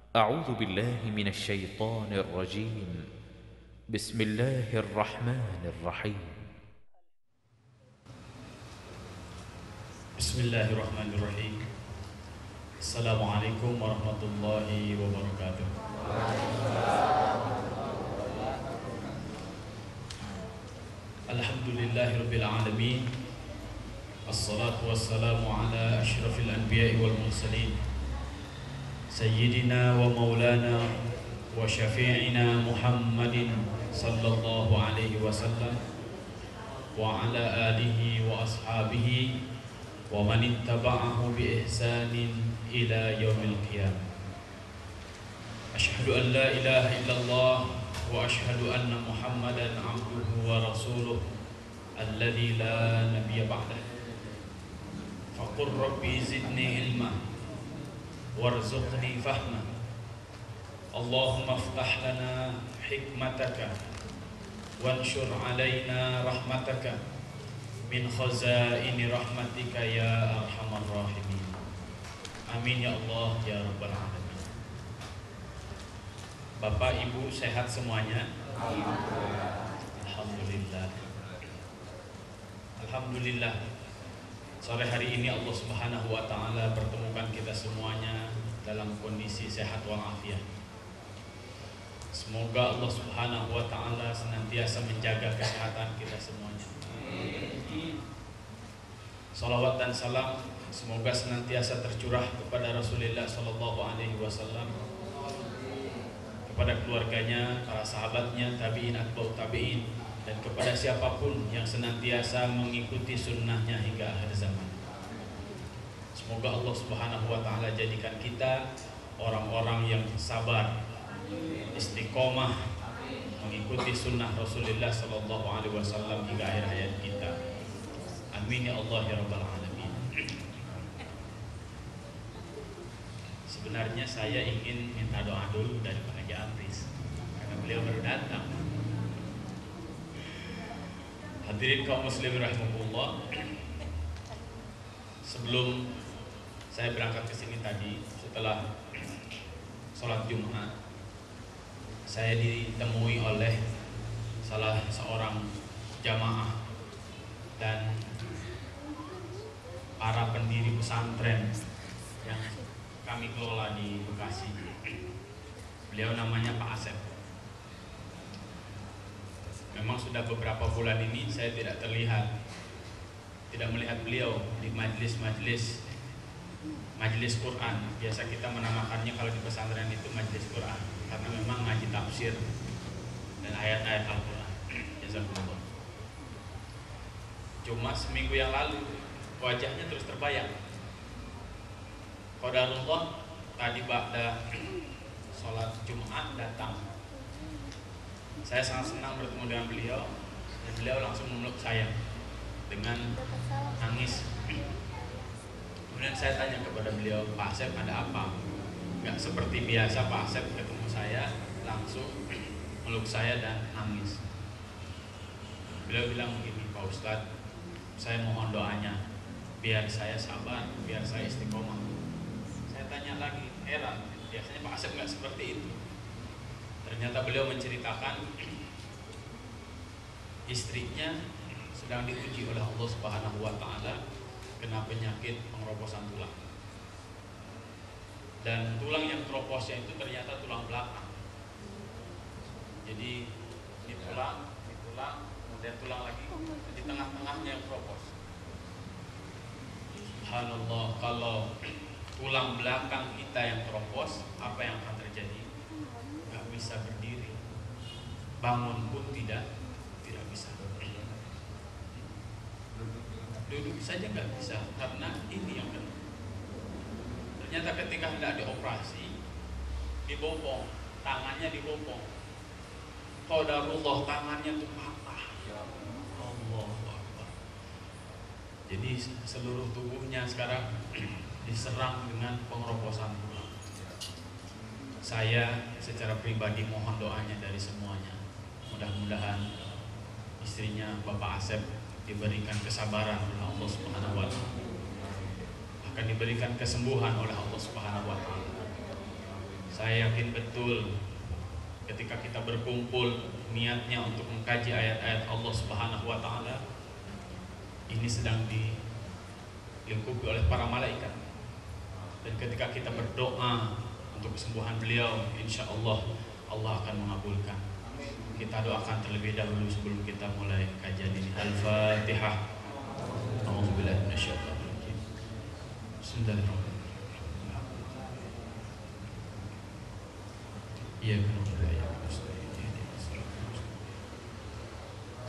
أعوذ بالله من الشيطان الرجيم. بسم الله الرحمن الرحيم. بسم الله الرحمن الرحيم. السلام عليكم ورحمة الله وبركاته. الحمد لله رب العالمين. الصلاة والسلام على أشرف الأنبياء والمرسلين سيدنا ومولانا وشفيعنا محمد صلى الله عليه وسلم وعلى آله وأصحابه ومن اتبعه بإحسان إلى يوم القيامة. أشهد أن لا إله إلا الله وأشهد أن محمدا عبده ورسوله الذي لا نبي بعده. فقل ربي زدني علما وارزقني فهما. اللهم افتح لنا حكمتك وانشر علينا رحمتك min khazaini rahmatika ya arhamar rahimin. Amin ya Allah ya rabbal alamin. Bapak Ibu sehat semuanya? Alhamdulillah. Alhamdulillah. Sore hari ini Allah Subhanahu wa taala pertemukan kita semuanya dalam kondisi sehat walafiat. Semoga Allah Subhanahu wa taala senantiasa menjaga kesehatan kita semuanya. Salawat dan salam semoga senantiasa tercurah kepada Rasulullah Sallallahu Alaihi Wasallam, kepada keluarganya, para sahabatnya, tabiin atba'ut tabiin, dan kepada siapapun yang senantiasa mengikuti sunnahnya hingga akhir zaman. Semoga Allah Subhanahu Wa Taala jadikan kita orang-orang yang sabar, istiqomah, mengikuti sunnah Rasulullah Sallallahu Alaihi Wasallam hingga akhir hayat kita. Amin ya Allah ya rabbal alamin. Sebenarnya saya ingin minta doa dulu dari Pak Haji Amris karena beliau baru datang. Hadirin kaum muslimin rahimakumullah. Sebelum saya berangkat ke sini tadi, setelah sholat Jumat, saya ditemui oleh salah seorang jamaah dan para pendiri pesantren yang kami kelola di Bekasi. Beliau namanya Pak Asep. Memang sudah beberapa bulan ini saya tidak melihat beliau di majelis Quran. Biasa kita menamakannya kalau di pesantren itu majelis Quran, karena memang ngaji tafsir dan ayat-ayat Al-Quran. Jazakumullah. Cuma seminggu yang lalu wajahnya terus terbayang. Qadarullah tadi ba'da sholat Jumat datang. Saya sangat senang bertemu dengan beliau, dan beliau langsung memeluk saya dengan tangis. Kemudian saya tanya kepada beliau, Pak Asep ada apa? Gak seperti biasa Pak Asep ketemu saya langsung meluk saya dan nangis. Beliau bilang begini, Pak Ustadz, saya mohon doanya biar saya sabar, biar saya istiqomah. Saya tanya lagi, heran, biasanya Pak Asep gak seperti itu. Ternyata beliau menceritakan istrinya sedang diuji oleh Allah Subhanahu wa taala kena penyakit pengeroposan tulang. Dan tulang yang keroposnya itu ternyata tulang belakang. Jadi di tulang, kemudian tulang lagi, di tengah-tengahnya yang keropos. Subhanallah, kalau tulang belakang kita yang keropos, apa yang akan terjadi? Gak bisa berdiri, bangun pun tidak bisa. Duduk saja gak bisa, karena ini yang kena. Ternyata ketika hendak dioperasi, dibopong, tangannya dibopong. Qadarullah, tangannya tuh patah. Allah Akbar. Jadi seluruh tubuhnya sekarang diserang dengan pengeroposan tulang. Saya secara pribadi mohon doanya dari semuanya. Mudah-mudahan istrinya Bapak Asep diberikan kesabaran oleh Allah Subhanahu wa taala, akan diberikan kesembuhan oleh Allah Subhanahu wa taala. Saya yakin betul ketika kita berkumpul niatnya untuk mengkaji ayat-ayat Allah Subhanahu wa taala, ini sedang dilingkupi oleh para malaikat. Dan ketika kita berdoa untuk kesembuhan beliau, insya Allah Allah akan mengabulkan. Kita doakan terlebih dahulu sebelum kita mulai kajian ini. Al-Fatihah. A'udzubillahi minasyaitonir rajim. Bismillahirrahmanirrahim. Iyyaka na'budu wa iyyaka nasta'in. Ihdinas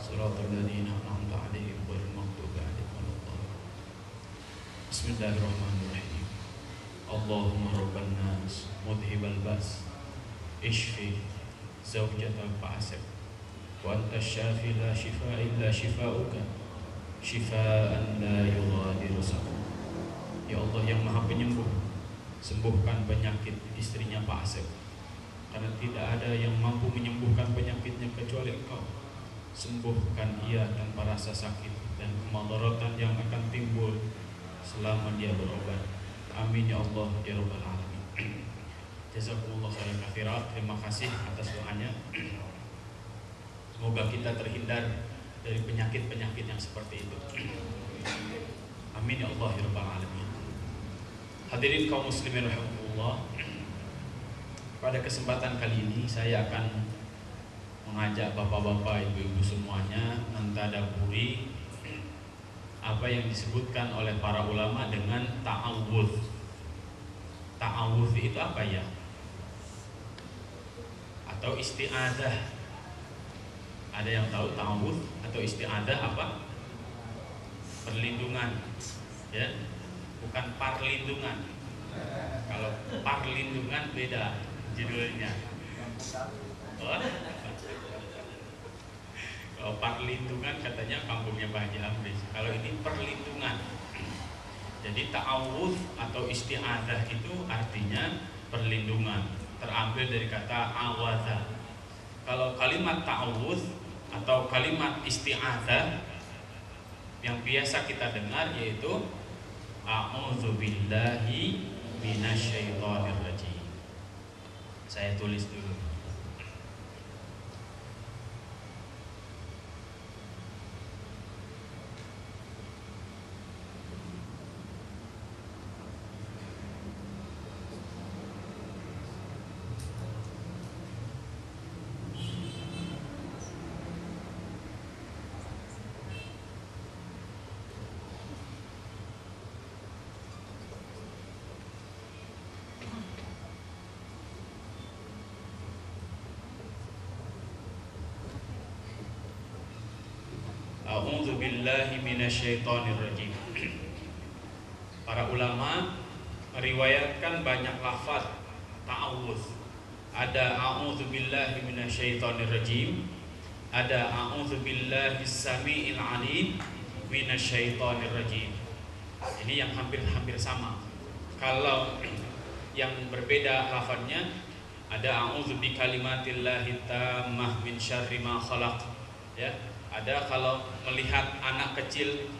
siratal ladzina an'amta 'alaihim ghairil maghdubi 'alaihim waladdallin. Bismillahirrahmanirrahim. Allahumma rabban nas mudhibal ba's ishfi zawjatal fa'asib wa anta syafi la shifaa illa shifaa'uka shifaa'an la yughadiru saqama. Ya Allah yang Maha Penyembuh, sembuhkan penyakit istrinya Pak Asep, karena tidak ada yang mampu menyembuhkan penyakitnya kecuali Engkau. Sembuhkan ia tanpa rasa sakit dan kemudaratan yang akan timbul selama dia berobat. Amin ya Allah ya Rabbal Alamin. Jazakumullah khairan katsiran. Terima kasih atas doanya. Semoga kita terhindar dari penyakit-penyakit yang seperti itu. Amin ya Allah ya Rabbal Alamin. Hadirin kaum muslimin rahimakumullah. Pada kesempatan kali ini saya akan mengajak bapak-bapak, ibu-ibu semuanya mentadaburi apa yang disebutkan oleh para ulama dengan ta'awudz. Ta'awudz itu apa ya? Atau isti'adzah. Ada yang tahu ta'awudz atau isti'adzah apa? Perlindungan, ya, bukan parlindungan. Kalau parlindungan beda judulnya. Kalau perlindungan katanya kampungnya Pak Haji Amris. Kalau ini perlindungan. Jadi ta'awudz atau isti'adzah itu artinya perlindungan. Terambil dari kata awadza. Kalau kalimat ta'awudz atau kalimat isti'adzah yang biasa kita dengar yaitu a'udzubillahi minasyaitonir rajim. Saya tulis dulu. A'udzu billahi minasyaitonir rajim. Para ulama meriwayatkan banyak lafaz ta'awudz. Ada a'udzu billahi minasyaitonir rajim, ada a'udzu billahi samiil alim minasyaitonir rajim. Ini yang hampir-hampir sama. Kalau yang berbeda lafaznya, ada a'udzu bikalimatillahi tammah min syarri ma khalaq, ya. Ada kalau melihat anak kecil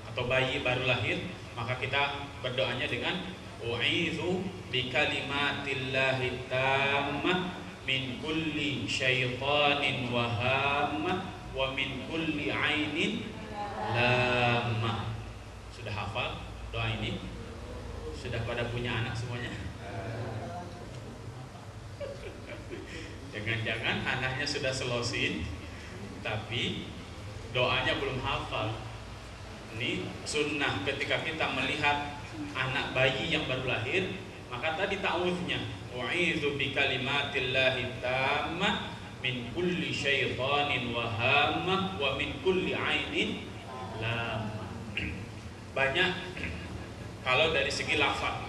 atau bayi baru lahir, maka kita berdoanya dengan u'idzu bikalimatillahi tammah min kulli syaitanin wa hammah wa min kulli ainin lamah. Sudah hafal doa ini? Sudah pada punya anak semuanya? Jangan-jangan anaknya sudah selosin tapi doanya belum hafal. Ini sunnah ketika kita melihat anak bayi yang baru lahir, maka tadi ta'awudznya u'idzu bikalimatillahi tammah min kulli syaitanin wa hammah wa min kulli ainin lamah. Banyak kalau dari segi lafaz.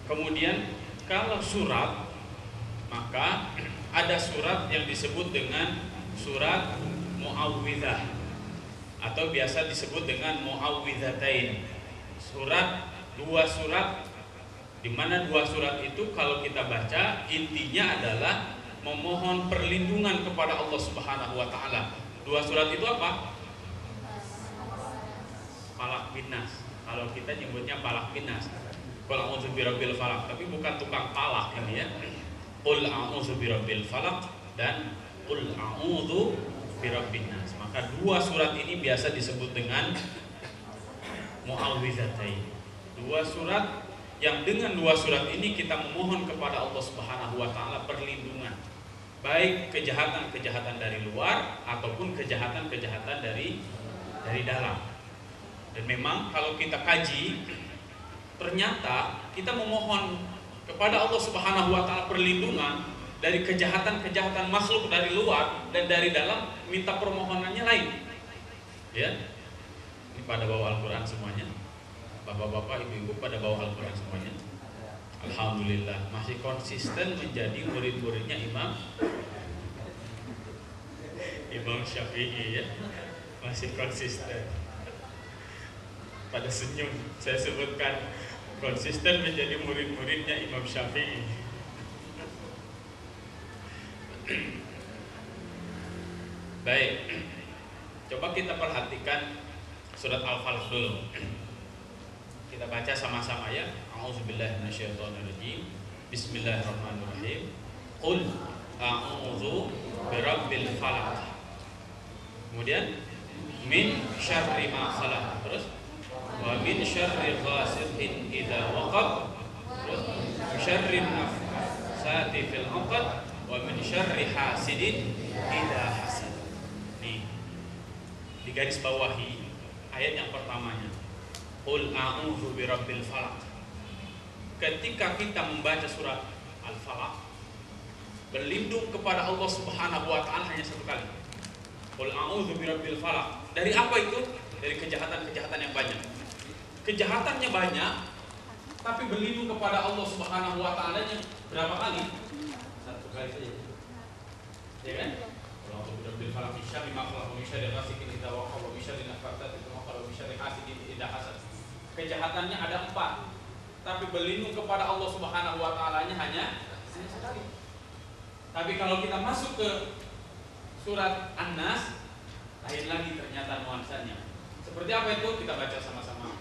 Kemudian kalau surat, maka ada surat yang disebut dengan surat mu'awwidzah atau biasa disebut dengan mu'awwidzatain. Dua surat di mana dua surat itu kalau kita baca intinya adalah memohon perlindungan kepada Allah Subhanahu wa taala. Dua surat itu apa? Falaq bin Nas. Kalau kita nyebutnya Falaq bin Nas. Qul a'udzu birabbil falaq, tapi bukan tukang palak ini ya. Qul a'udzu birabbil falaq dan Qul a'udzu birabbin nas. Maka dua surat ini biasa disebut dengan mu'awwidzatain. Dua surat yang dengan dua surat ini kita memohon kepada Allah Subhanahu wa taala perlindungan, baik kejahatan-kejahatan dari luar ataupun kejahatan-kejahatan dari dalam. Dan memang kalau kita kaji, ternyata kita memohon kepada Allah Subhanahu wa taala perlindungan dari kejahatan-kejahatan makhluk dari luar dan dari dalam, minta permohonannya lain. Ya. Ini pada bawa Al-Qur'an semuanya. Bapak-bapak, ibu-ibu pada bawa Al-Qur'an semuanya. Alhamdulillah masih konsisten menjadi murid-muridnya Imam Syafi'i ya. Masih konsisten. Pada senyum saya sebutkan konsisten menjadi murid-muridnya Imam Syafi'i. Baik, coba kita perhatikan surat Al-Falaq dulu. Kita baca sama-sama ya. A'udzubillahi minasyaitonirrajim. Bismillahirrahmanirrahim. Qul a'udzu birabbil falaq. Kemudian min syarri ma khalaq. Terus wa min syarri ghasiqin idza waqab. Terus min syarri nafsati fil 'uqad wa min syarri hasidin idza hasad. Nih, di garis bawahi ayat yang pertamanya. Qul a'udzu birabbil falaq. Ketika kita membaca surat Al-Falaq, berlindung kepada Allah Subhanahu wa taala hanya satu kali. Qul a'udzu birabbil falaq. Dari apa itu? Dari kejahatan-kejahatan yang banyak. Kejahatannya banyak, tapi berlindung kepada Allah Subhanahu wa ta'ala-nya berapa kali? Satu kali saja. Ya kan? Qul a'udzu birabbil falaq min syarri ma khalaq wa min syarri ghasiqin idza waqab wa min syarri naffatsati fil 'uqad wa min syarri hasidin idza hasad. Kejahatannya ada 4, tapi berlindung kepada Allah Subhanahu wa ta'ala-nya hanya sekali. Tapi kalau kita masuk ke surat An-Nas, lain lagi ternyata nuansanya. Seperti apa itu? Kita baca sama-sama.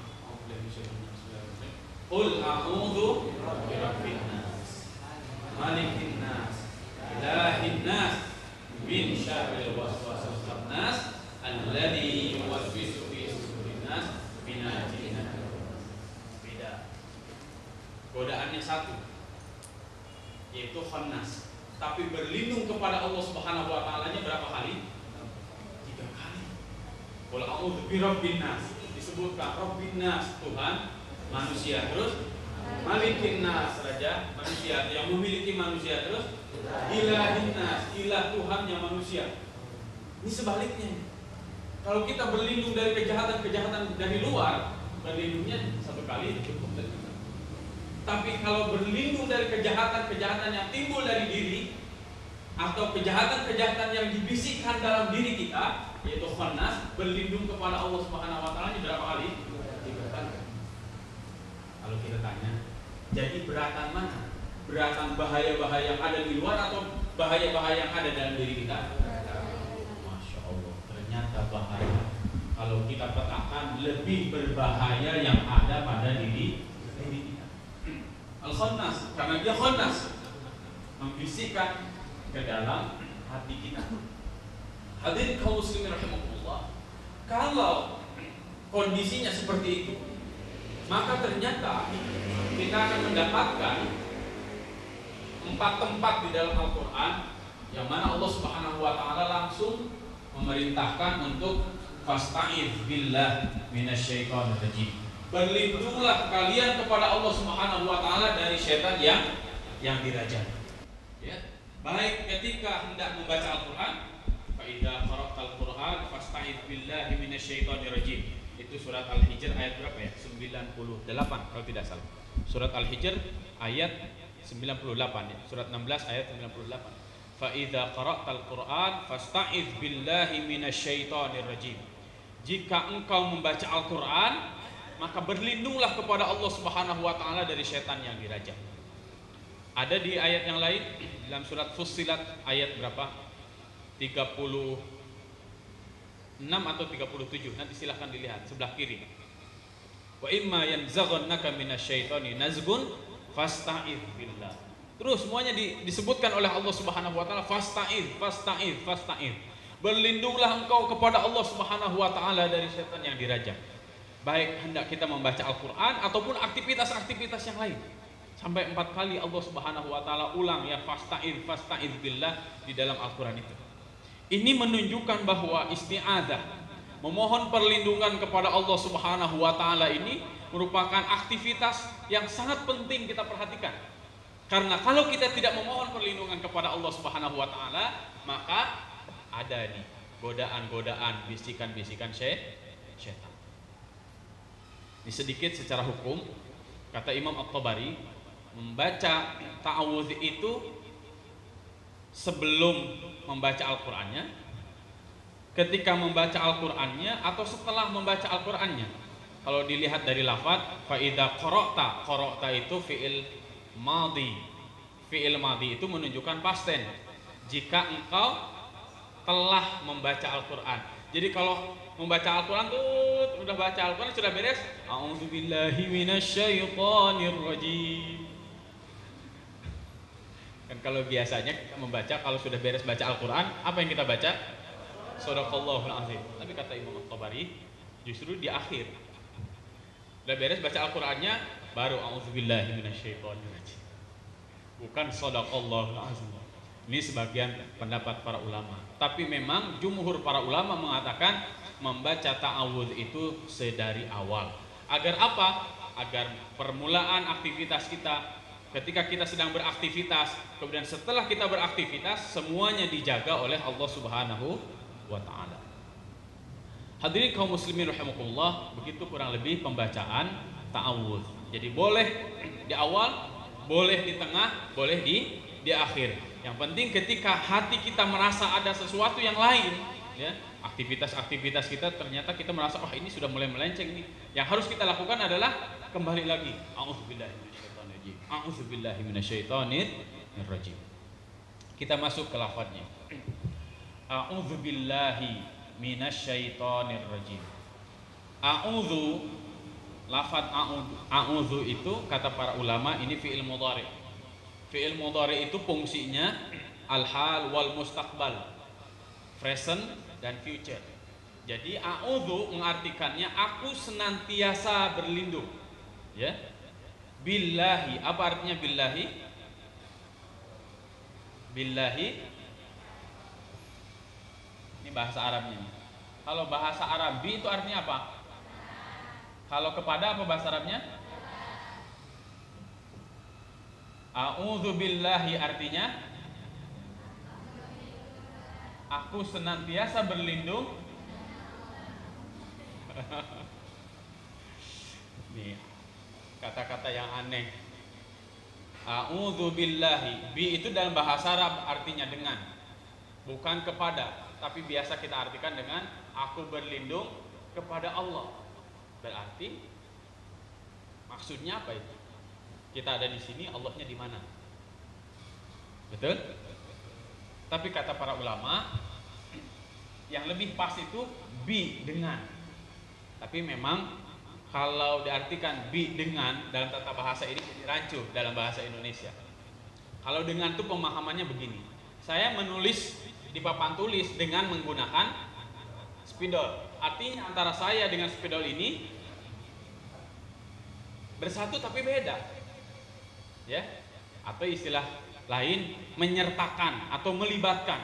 Qul a'udzu birabbin nas, malikin nas, ilahin nas, min syarril waswasil khannas, alladzi yuwaswisu fi sudurin nas, minal jinnati. Beda. Godaannya satu, yaitu khannas. Tapi berlindung kepada Allah Subhanahu wa ta'ala-nya berapa kali? 3 kali. Qul a'udzu birabbin nas, disebutkan Rabbin nas, Tuhan manusia, terus Malikin nas, raja manusia yang memiliki manusia, terus Ilahin nas, ilah Tuhannya manusia. Ini sebaliknya. Kalau kita berlindung dari kejahatan-kejahatan dari luar, berlindungnya 1 kali cukup. Tapi kalau berlindung dari kejahatan-kejahatan yang timbul dari diri atau kejahatan-kejahatan yang dibisikkan dalam diri kita, yaitu khannas, berlindung kepada Allah Subhanahu wa taala berapa kali? 3 kali. Kalau kita tanya, jadi beratan mana? Beratan bahaya-bahaya yang ada di luar atau bahaya-bahaya yang ada dalam diri kita? Masya Allah, ternyata bahaya. Kalau kita petakan, lebih berbahaya yang ada pada diri kita. Al-Khannas, karena dia khannas, membisikkan ke dalam hati kita. Hadirin kaum muslimin rahimakumullah, kalau kondisinya seperti itu, maka ternyata kita akan mendapatkan 4 tempat di dalam Al-Quran yang mana Allah Subhanahu wa ta'ala langsung memerintahkan untuk fasta'idz billah minasyaitonir rajim. Berlindunglah kalian kepada Allah Subhanahu wa ta'ala dari syaitan yang dirajam. Ya. Baik ketika hendak membaca Al-Quran, fa idza qara'tal Qur'an fasta'idz billahi minasyaitonir rajim. Itu surat Al-Hijr ayat berapa ya? 98 kalau tidak salah. Surat Al-Hijr ayat 98 ya. Surat 16 ayat 98. Fa idza qara'tal Qur'an fasta'idz billahi minasyaitonir rajim. Jika engkau membaca Al-Qur'an, maka berlindunglah kepada Allah Subhanahu wa taala dari syaitan yang dirajam. Ada di ayat yang lain dalam surat Fussilat ayat berapa? 36 atau 37, nanti silahkan dilihat sebelah kiri. Wa imma yanzaghannaka minasyaitani nazgun fasta'idz billah. Terus semuanya disebutkan oleh Allah Subhanahu wa taala, fasta'idz, fasta'idz, fasta'idz. Berlindunglah engkau kepada Allah Subhanahu wa taala dari setan yang dirajam. Baik hendak kita membaca Al-Qur'an ataupun aktivitas-aktivitas yang lain. Sampai 4 kali Allah Subhanahu wa taala ulang ya fasta'idz, fasta'idz billah di dalam Al-Qur'an itu. Ini menunjukkan bahwa isti'adzah, memohon perlindungan kepada Allah Subhanahu wa taala ini merupakan aktivitas yang sangat penting kita perhatikan. Karena kalau kita tidak memohon perlindungan kepada Allah Subhanahu wa taala, maka ada nih godaan-godaan, bisikan-bisikan syaitan. Ini sedikit secara hukum, kata Imam At-Tabari, membaca ta'awudz itu sebelum membaca Al-Qur'annya, ketika membaca Al-Qur'annya, atau setelah membaca Al-Qur'annya. Kalau dilihat dari lafaz fa idza qara'ta, qara'ta itu fi'il madhi. Fi'il madhi itu menunjukkan past tense. Jika engkau telah membaca Al-Qur'an. Jadi kalau membaca Al-Qur'an tuh udah baca Al-Qur'an sudah beres, a'udzubillahi minasyaitonir rajim. Kan kalau biasanya kita membaca, kalau sudah beres baca Al-Qur'an, apa yang kita baca? Shadaqallahul azim. Tapi kata Imam At-Tabari, justru di akhir. Udah beres baca Al-Qur'annya, baru a'udzubillahi minasyaitonir rajim. Bukan shadaqallahul azim. Ini sebagian pendapat para ulama. Tapi memang jumhur para ulama mengatakan membaca ta'awudz itu sedari awal. Agar apa? Agar permulaan aktivitas kita, ketika kita sedang beraktivitas, kemudian setelah kita beraktivitas, semuanya dijaga oleh Allah Subhanahu wa ta'ala. Hadirin kaum muslimin rahimakumullah, begitu kurang lebih pembacaan ta'awudz. Jadi boleh di awal, boleh di tengah, boleh di akhir. Yang penting ketika hati kita merasa ada sesuatu yang lain, ya, aktivitas-aktivitas kita ternyata kita merasa oh ini sudah mulai melenceng nih. Yang harus kita lakukan adalah kembali lagi. A'udzubillahi minasyaitonir rajim. A'udzubillahi minasyaitonir rajim. Kita masuk ke lafadznya. A'udzubillahi minasyaitonir rajim. A'udzu, lafadz a'udzu itu kata para ulama ini fi'il mudhari'. Fi'il mudhari' itu fungsinya al-hal wal mustaqbal, present dan future. Jadi a'udzu mengartikannya aku senantiasa berlindung. Ya. Billahi, apa artinya billahi? Billahi ini bahasa Arabnya. Kalau bahasa Arabi itu artinya apa? Kalau kepada apa bahasa Arabnya? A'udzu billahi artinya aku senantiasa berlindung. Nih, kata-kata yang aneh. A'udzu billahi, bi itu dalam bahasa Arab artinya dengan, bukan kepada, tapi biasa kita artikan dengan aku berlindung kepada Allah. Berarti maksudnya apa itu? Kita ada di sini, Allahnya di mana? Betul? Tapi kata para ulama, yang lebih pas itu bi dengan. Tapi memang kalau diartikan bi dengan dalam tata bahasa ini jadi rancu dalam bahasa Indonesia. Kalau dengan itu pemahamannya begini. Saya menulis di papan tulis dengan menggunakan spidol. Artinya antara saya dengan spidol ini bersatu tapi beda. Ya, atau istilah lain menyertakan atau melibatkan.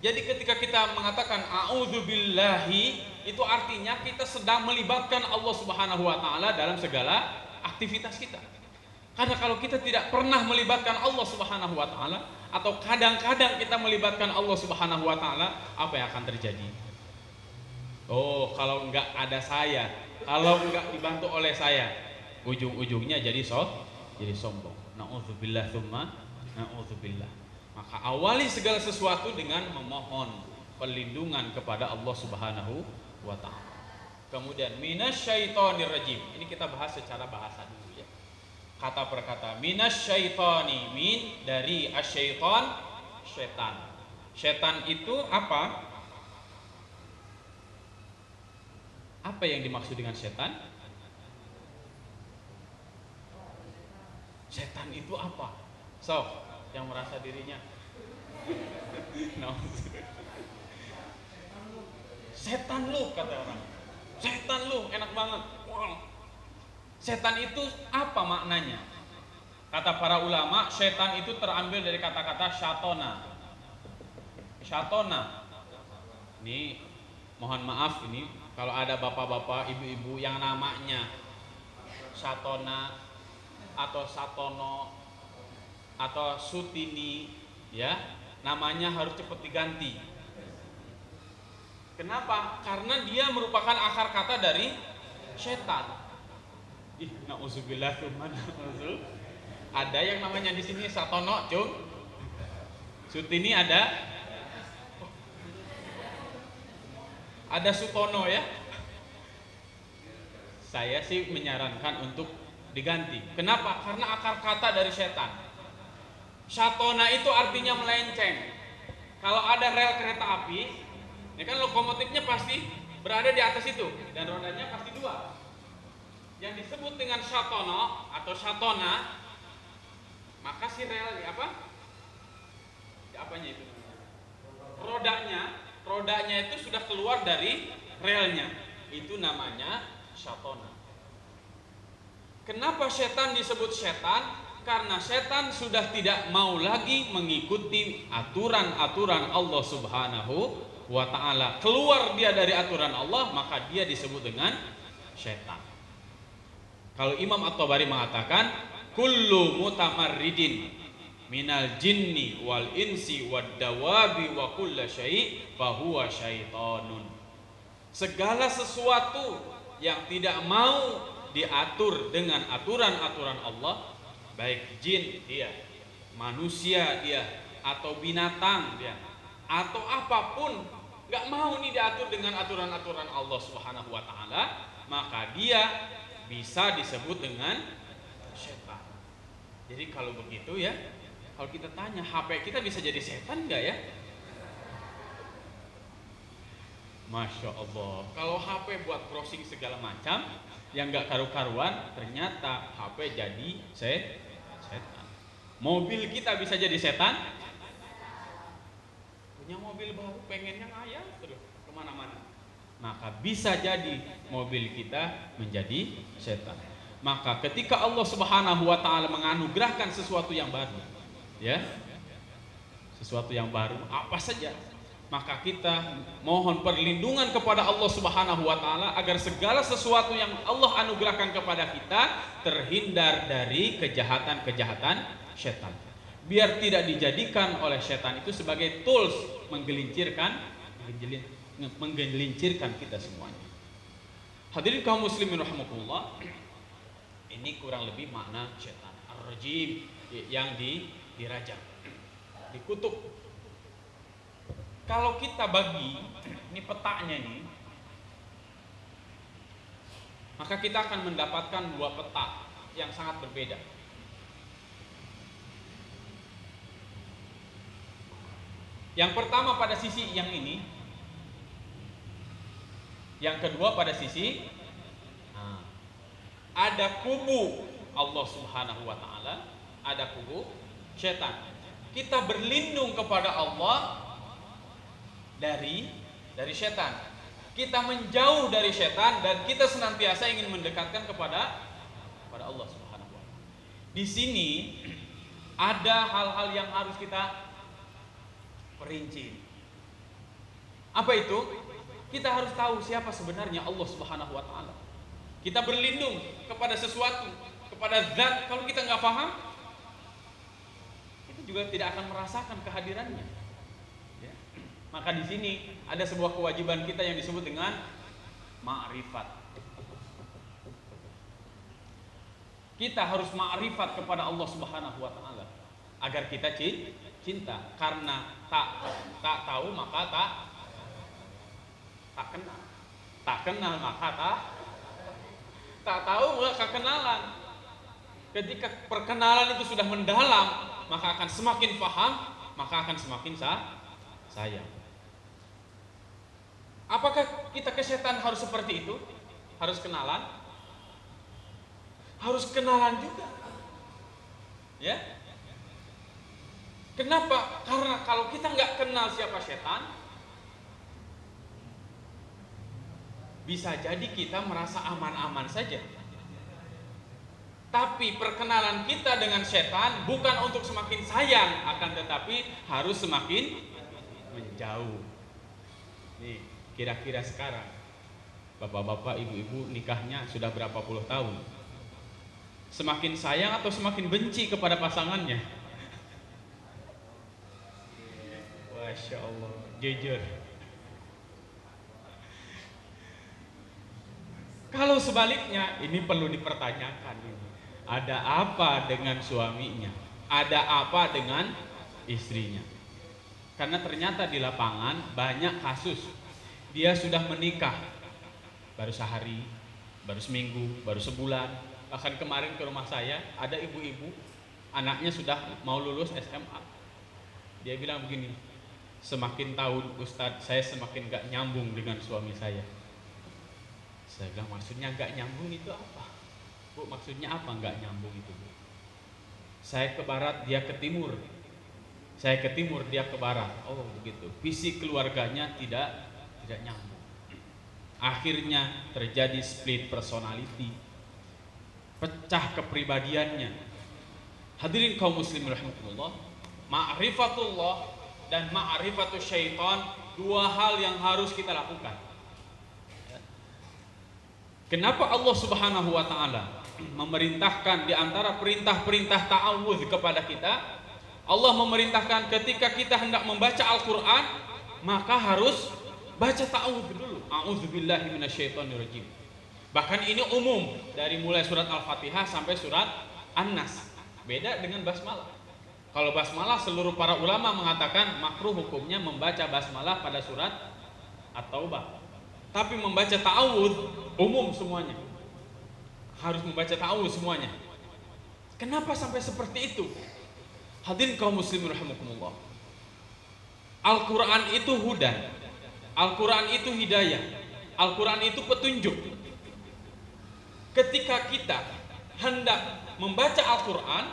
Jadi ketika kita mengatakan a'udzubillahi, itu artinya kita sedang melibatkan Allah Subhanahu wa taala dalam segala aktivitas kita. Karena kalau kita tidak pernah melibatkan Allah Subhanahu wa taala, atau kadang-kadang kita melibatkan Allah Subhanahu wa taala, apa yang akan terjadi? Oh, kalau enggak ada saya, kalau enggak dibantu oleh saya, ujung-ujungnya jadi sombong. Na'udzubillah tsumma na'udzubillah. Maka awali segala sesuatu dengan memohon perlindungan kepada Allah Subhanahu wa taala. Kemudian minasyaitonir rajim. Ini kita bahas secara bahasa dulu ya. Kata per kata. Minasyaitoni, min dari asyaiton, setan. Setan itu apa? Apa yang dimaksud dengan setan? setan itu apa? So, yang merasa dirinya no. Setan lu, kata orang. Setan lu, enak banget. Wow. Setan itu apa maknanya? Kata para ulama, setan itu terambil dari kata-kata syatona. Syatona. Ini mohon maaf ini kalau ada bapak-bapak, ibu-ibu yang namanya Satona atau Satono atau Sutini, ya, namanya harus cepat diganti. Kenapa? Karena dia merupakan akar kata dari setan. Na'udzubillah. Ada yang namanya di sini Satono, cung. Sutini ada. Ada Sutono ya. Saya sih menyarankan untuk diganti. Kenapa? Karena akar kata dari setan. Satona itu artinya melenceng. Kalau ada rel kereta api, ya kan lokomotifnya pasti berada di atas itu dan rodanya pasti dua. Yang disebut dengan Satono atau Satona, maka si rel apa? Apanya itu? Rodanya itu sudah keluar dari relnya. Itu namanya syatona. Kenapa setan disebut setan? Karena setan sudah tidak mau lagi mengikuti aturan-aturan Allah Subhanahu wa ta'ala. Keluar dia dari aturan Allah, maka dia disebut dengan setan. Kalau Imam At-Tabari mengatakan kullu mutamarridin minal jinni wal insi wad dawabi wa kulla syai' fahuwa syaitanun. Segala sesuatu yang tidak mau diatur dengan aturan-aturan Allah, baik jin dia, manusia dia, atau binatang dia, atau apapun nggak mau nih diatur dengan aturan-aturan Allah Subhanahu wa ta'ala, maka dia bisa disebut dengan setan. Jadi kalau begitu ya, kalau kita tanya HP kita bisa jadi setan nggak ya? Masya Allah. Kalau HP buat browsing segala macam yang nggak karu-karuan, ternyata HP jadi setan. Mobil kita bisa jadi setan. Punya mobil baru pengennya ngayal terus kemana-mana, maka bisa jadi mobil kita menjadi setan. Maka ketika Allah Subhanahu wa ta'ala menganugerahkan sesuatu yang baru, ya, sesuatu yang baru apa saja, maka kita mohon perlindungan kepada Allah Subhanahu wa ta'ala agar segala sesuatu yang Allah anugerahkan kepada kita terhindar dari kejahatan-kejahatan setan, biar tidak dijadikan oleh setan itu sebagai tools menggelincirkan kita semuanya. Hadirin kaum muslimin rahimakumullah, ini kurang lebih makna setan ar-rajim, yang dirajam, dikutuk. Kalau kita bagi ini petanya nih, maka kita akan mendapatkan dua peta yang sangat berbeda. Yang pertama pada sisi yang ini, yang kedua pada sisi ada kubu Allah Subhanahu wa ta'ala, ada kubu setan. Kita berlindung kepada Allah dari setan. Kita menjauh dari setan dan kita senantiasa ingin mendekatkan kepada Allah Subhanahu wa ta'ala. Di sini ada hal-hal yang harus kita perinci. Apa itu? Kita harus tahu siapa sebenarnya Allah Subhanahu wa ta'ala. Kita berlindung kepada sesuatu, kepada zat, kalau kita nggak paham, kita juga tidak akan merasakan kehadirannya. Ya. Maka di sini ada sebuah kewajiban kita yang disebut dengan ma'rifat. Kita harus ma'rifat kepada Allah Subhanahu wa ta'ala agar kita cinta. Karena tak tahu maka tak kenal. Tak kenal maka tak tahu maka kenalan. Ketika perkenalan itu sudah mendalam, maka akan semakin paham, maka akan semakin sayang. Apakah kita ke setan harus seperti itu? Harus kenalan? Harus kenalan juga. Ya. Kenapa? Karena kalau kita nggak kenal siapa setan, bisa jadi kita merasa aman-aman saja. Tapi perkenalan kita dengan setan bukan untuk semakin sayang, akan tetapi harus semakin menjauh. Nih, kira-kira sekarang bapak-bapak, ibu-ibu nikahnya sudah berapa puluh tahun? Semakin sayang atau semakin benci kepada pasangannya? Masya Allah, jujur. Kalau sebaliknya, ini perlu dipertanyakan. Ada apa dengan suaminya? Ada apa dengan istrinya? Karena ternyata di lapangan banyak kasus dia sudah menikah baru sehari, baru seminggu, baru sebulan. Bahkan kemarin ke rumah saya ada ibu-ibu, anaknya sudah mau lulus SMA. Dia bilang begini, semakin tahun Ustadz saya semakin gak nyambung dengan suami saya. Saya bilang maksudnya gak nyambung itu apa? Bu, maksudnya apa gak nyambung itu, Bu? Saya ke barat, dia ke timur. Saya ke timur, dia ke barat. Oh begitu. Visi keluarganya tidak nyambung. Akhirnya terjadi split personality, pecah kepribadiannya. Hadirin kaum muslimin rahimakumullah, ma'rifatullah dan ma'rifatus syaitan, dua hal yang harus kita lakukan. Kenapa Allah Subhanahu wa taala memerintahkan di antara perintah-perintah ta'awudz kepada kita? Allah memerintahkan ketika kita hendak membaca Al-Qur'an, maka harus baca ta'awudz dulu. A'udzubillahi minasyaitonirrajim. Bahkan ini umum dari mulai surat Al-Fatihah sampai surat An-Nas. Beda dengan basmalah. Kalau basmalah seluruh para ulama mengatakan makruh hukumnya membaca basmalah pada surat At-Taubah. Tapi membaca ta'awudz umum semuanya. Harus membaca ta'awudz semuanya. Kenapa sampai seperti itu? Hadirin kaum muslimin rahimakumullah. Al-Qur'an itu hudan. Al-Qur'an itu hidayah. Al-Qur'an itu petunjuk. Ketika kita hendak membaca Al-Qur'an,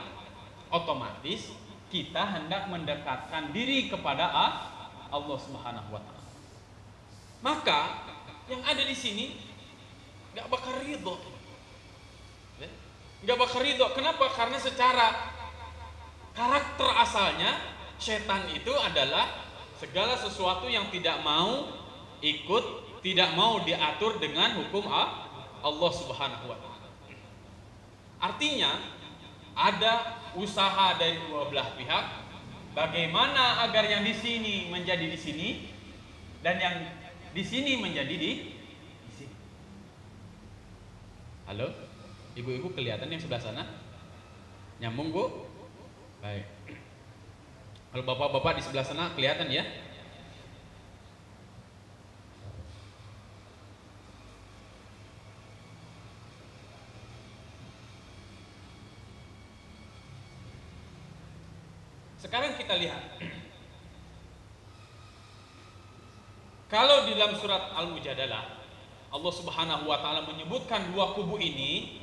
otomatis kita hendak mendekatkan diri kepada Allah Subhanahu wa taala. Maka yang ada di sini nggak bakal ridho, nggak bakal ridho. Kenapa? Karena secara karakter asalnya setan itu adalah segala sesuatu yang tidak mau ikut, tidak mau diatur dengan hukum Allah Subhanahu wa taala. Artinya ada usaha dari dua belah pihak bagaimana agar yang di sini menjadi di sini dan yang di sini menjadi di sini. Halo, ibu-ibu kelihatan yang sebelah sana? Nyambung, Bu? Baik. Kalau bapak-bapak di sebelah sana kelihatan ya? Sekarang kita lihat. Kalau di dalam surat Al-Mujadalah Allah Subhanahu wa taala menyebutkan dua kubu ini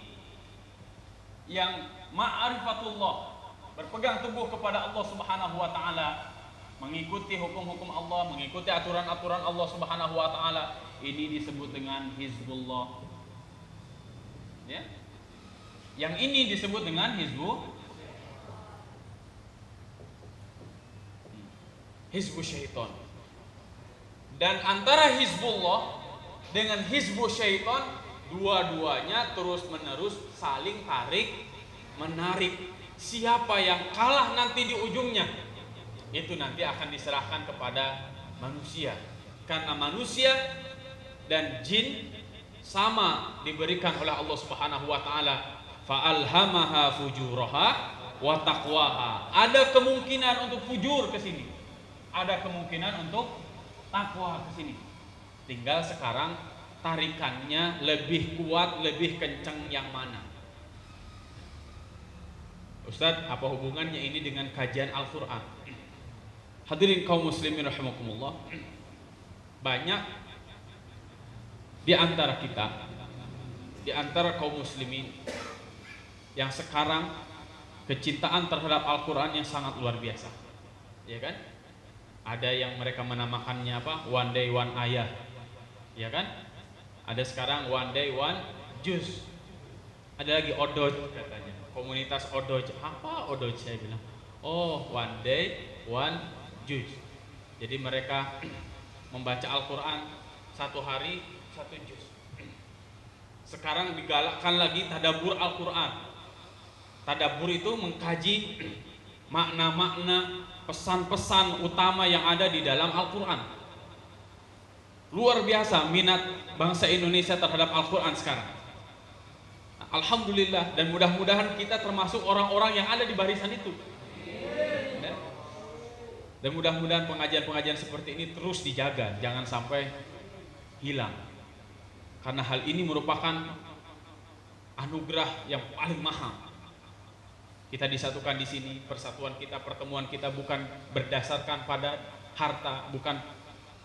yang ma'rifatullah, berpegang teguh kepada Allah Subhanahu wa taala, mengikuti hukum-hukum Allah, mengikuti aturan-aturan Allah Subhanahu wa taala, ini disebut dengan Hizbullah. Ya. Yang ini disebut dengan Hizbu Syaitan. Dan antara Hizbullah dengan Hizbu Syaitan, dua-duanya terus-menerus saling tarik menarik. Siapa yang kalah nanti di ujungnya, itu nanti akan diserahkan kepada manusia. Karena manusia dan jin sama diberikan oleh Allah Subhanahu wa taala, fa'alhamaha fujuraha wa taqwaha. Ada kemungkinan untuk fujur ke sini, ada kemungkinan untuk takwa ke sini. Tinggal sekarang tarikannya lebih kuat, lebih kencang yang mana? Ustadz, apa hubungannya ini dengan kajian Al-Quran? Hadirin kaum muslimin rahimakumullah, banyak di antara kita, di antara kaum muslimin yang sekarang kecintaan terhadap Al-Quran yang sangat luar biasa, ya kan? Ada yang mereka menamakannya apa? One day one ayah, ya kan? Ada sekarang one day one juz. Ada lagi odoj katanya, komunitas odoj. Apa odoj? Saya bilang, oh one day one juz. Jadi mereka membaca Al-Quran satu hari satu juz. Sekarang digalakkan lagi tadabbur Al-Quran. Tadabbur itu mengkaji makna-makna, pesan-pesan utama yang ada di dalam Al-Quran. Luar biasa minat bangsa Indonesia terhadap Al-Quran sekarang. Alhamdulillah, dan mudah-mudahan kita termasuk orang-orang yang ada di barisan itu. Dan mudah-mudahan pengajian-pengajian seperti ini terus dijaga, jangan sampai hilang. Karena hal ini merupakan anugerah yang paling mahal. Kita disatukan di sini, persatuan kita, pertemuan kita bukan berdasarkan pada harta, bukan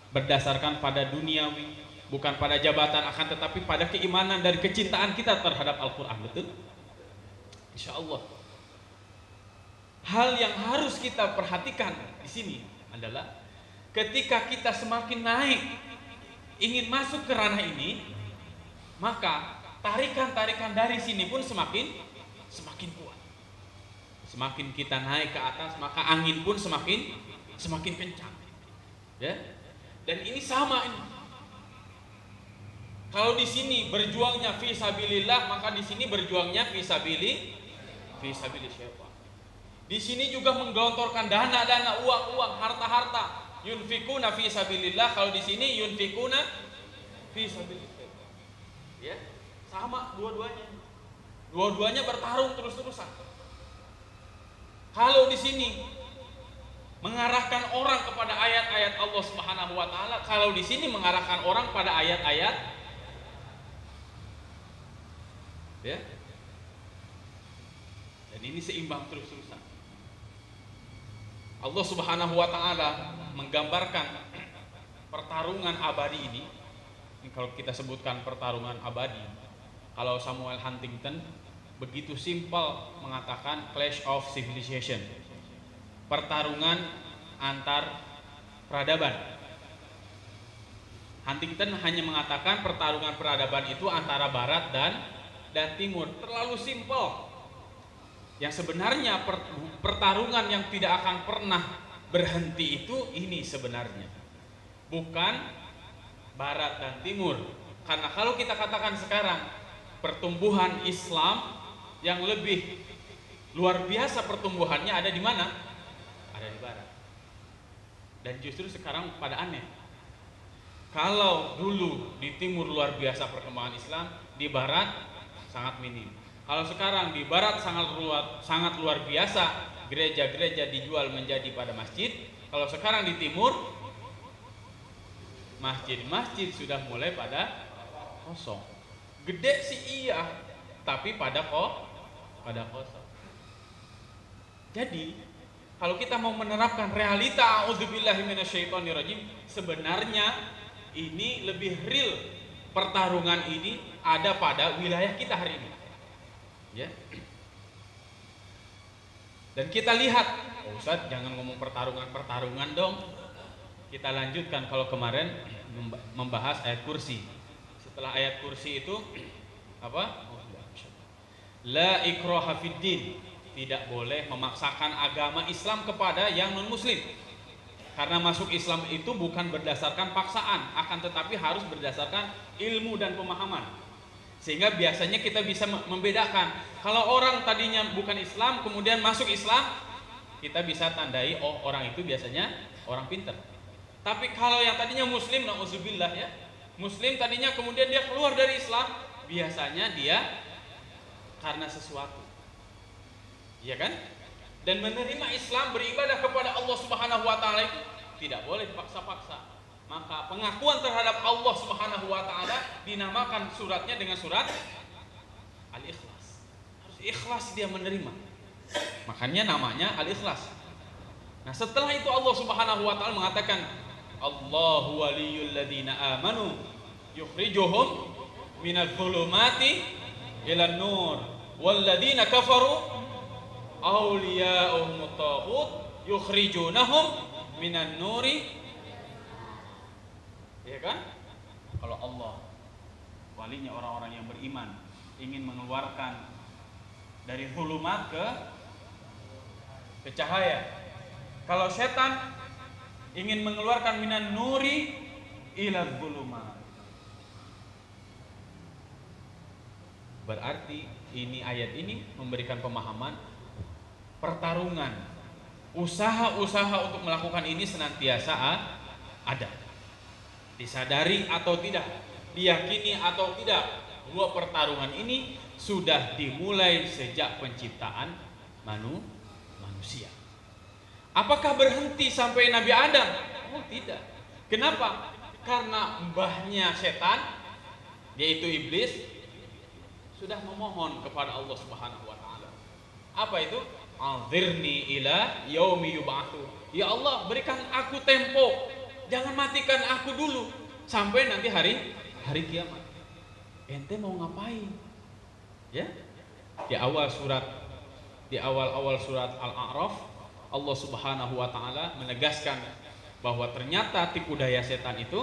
berdasarkan pada duniawi, bukan pada jabatan, akan tetapi pada keimanan dan kecintaan kita terhadap Al-Quran. Betul? Insya Allah. Hal yang harus kita perhatikan di sini adalah ketika kita semakin naik, ingin masuk ke ranah ini, maka tarikan-tarikan dari sini pun semakin kuat. Semakin kita naik ke atas, maka angin pun semakin kencang. Ya. Dan ini sama ini. Kalau di sini berjuangnya fi sabilillah, maka di sini berjuangnya fi syaitan. Di sini juga menggelontorkan dana-dana, uang-uang, harta-harta. Yunfikuna fi sabilillah, kalau di sini yunfikuna fi sabilillah. Ya, sama dua-duanya. Dua-duanya bertarung terus-terusan. Kalau di sini mengarahkan orang kepada ayat-ayat Allah Subhanahu wa taala, kalau di sini mengarahkan orang pada ayat-ayat, ya. Dan ini seimbang terus-terusan. Allah Subhanahu wa taala menggambarkan pertarungan abadi ini. Kalau kita sebutkan pertarungan abadi, kalau Samuel Huntington begitu simpel mengatakan clash of civilization, pertarungan antar peradaban. Huntington hanya mengatakan pertarungan peradaban itu antara barat dan timur. Terlalu simpel. Yang sebenarnya pertarungan yang tidak akan pernah berhenti itu ini sebenarnya, bukan barat dan timur. Karena kalau kita katakan sekarang pertumbuhan Islam yang lebih luar biasa pertumbuhannya ada di mana? Ada di barat. Dan justru sekarang pada aneh. Kalau dulu di timur luar biasa perkembangan Islam, di barat sangat minim. Kalau sekarang di barat sangat luar biasa, gereja-gereja dijual menjadi pada masjid. Kalau sekarang di timur, masjid-masjid sudah mulai pada kosong. Gede sih iya, tapi pada kosong. Jadi kalau kita mau menerapkan realita, auzubillahi minasyaitonirrajim, sebenarnya ini lebih real. Pertarungan ini ada pada wilayah kita hari ini, ya. Dan kita lihat, oh, Ustaz jangan ngomong pertarungan dong. Kita lanjutkan kalau kemarin membahas ayat kursi. Setelah ayat kursi itu apa? La ikraha fid din. Tidak boleh memaksakan agama Islam kepada yang non muslim. Karena masuk Islam itu bukan berdasarkan paksaan, akan tetapi harus berdasarkan ilmu dan pemahaman. Sehingga biasanya kita bisa membedakan. Kalau orang tadinya bukan Islam kemudian masuk Islam, kita bisa tandai oh orang itu biasanya orang pintar. Tapi kalau yang tadinya muslim, na'udzubillah ya, muslim tadinya kemudian dia keluar dari Islam, biasanya dia karena sesuatu, ya kan? Dan menerima Islam, beribadah kepada Allah Subhanahu wa taala itu tidak boleh dipaksa-paksa. Maka pengakuan terhadap Allah Subhanahu wa taala dinamakan suratnya dengan surat Al-Ikhlas. Harus ikhlas dia menerima. Makanya namanya Al-Ikhlas. Nah, setelah itu Allah Subhanahu wa taala mengatakan Allahu waliyul ladzina amanu yukhrijuhum minadh dhulumati ilan nur wal ladzina kafaru Auliya'uhum taghut yukhrijunahum minan nuri. Ya kan? Kalau Allah walinya orang-orang yang beriman ingin mengeluarkan dari zulumat ke cahaya. Kalau setan ingin mengeluarkan minan nuri ila zulumat. Berarti ayat ini memberikan pemahaman pertarungan, usaha-usaha untuk melakukan ini senantiasa ada. Disadari atau tidak, diyakini atau tidak, bahwa pertarungan ini sudah dimulai sejak penciptaan manusia. Apakah berhenti sampai Nabi Adam? Oh tidak. Kenapa? Karena mbahnya setan, yaitu iblis, sudah memohon kepada Allah Subhanahu wa taala. Apa itu? Anzirni ila yaumi yub'atsun. Ya Allah, berikan aku tempo. Jangan matikan aku dulu sampai nanti hari kiamat. Ente mau ngapain? Ya? Di awal surat Al-A'raf, Allah Subhanahu wa taala menegaskan bahwa ternyata tipu daya setan itu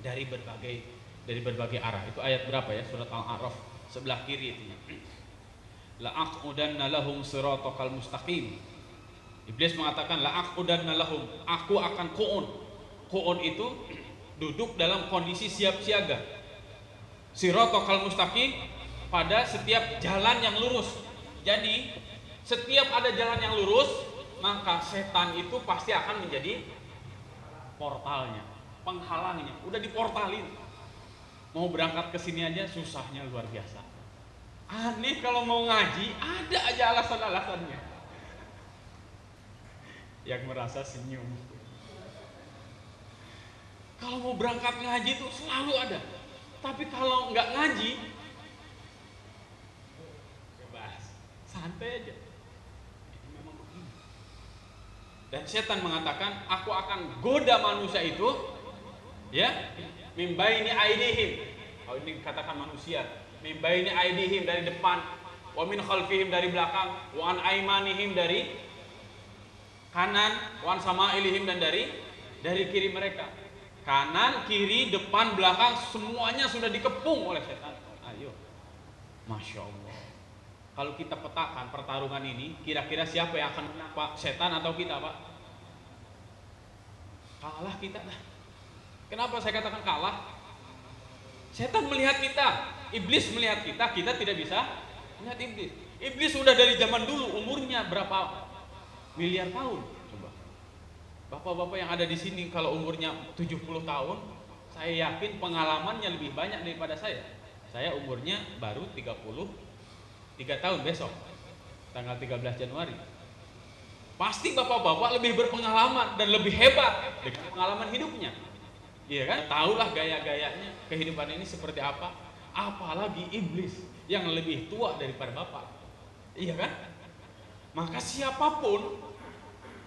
dari berbagai arah. Itu ayat berapa ya? Surat Al-A'raf sebelah kiri itu. La'aqudanna lahum siratal mustaqim. Iblis mengatakan la'aqudanna lahum, aku akan qu'un. Qu'un itu duduk dalam kondisi siap siaga. Siratal mustaqim, pada setiap jalan yang lurus. Jadi setiap ada jalan yang lurus, maka setan itu pasti akan menjadi portalnya, penghalangnya. Udah diportalin. Mau berangkat ke sini aja susahnya luar biasa. Aneh kalau mau ngaji ada aja alasan-alasannya. Yang merasa senyum. Kalau mau berangkat ngaji itu selalu ada. Tapi kalau nggak ngaji, bebas, santai aja. Memang begini. Dan setan mengatakan, aku akan goda manusia itu, ya, mimbaini aidihim. Kalau ini katakan manusia, mimbaini aidihim dari depan, wa min khalfihim dari belakang, wa an aimanihim dari kanan, wa an samailihim dan dari kiri mereka. Kanan, kiri, depan, belakang, semuanya sudah dikepung oleh setan. Ayo, Masya Allah. Kalau kita petakan pertarungan ini, kira-kira siapa yang akan menang, Pak? Setan atau kita, Pak? Kalah kita lah. Kenapa saya katakan kalah? Setan melihat kita, iblis melihat kita tidak bisa melihat iblis. Iblis sudah dari zaman dulu, umurnya berapa miliar tahun? Bapak-bapak yang ada di sini kalau umurnya 70 tahun, saya yakin pengalamannya lebih banyak daripada saya. Saya umurnya baru 33 tahun besok, tanggal 13 Januari. Pasti bapak-bapak lebih berpengalaman dan lebih hebat dengan pengalaman hidupnya. Iya kan? Tahulah gaya-gayanya kehidupan ini seperti apa. Apalagi iblis yang lebih tua daripada bapak. Iya kan? Maka siapapun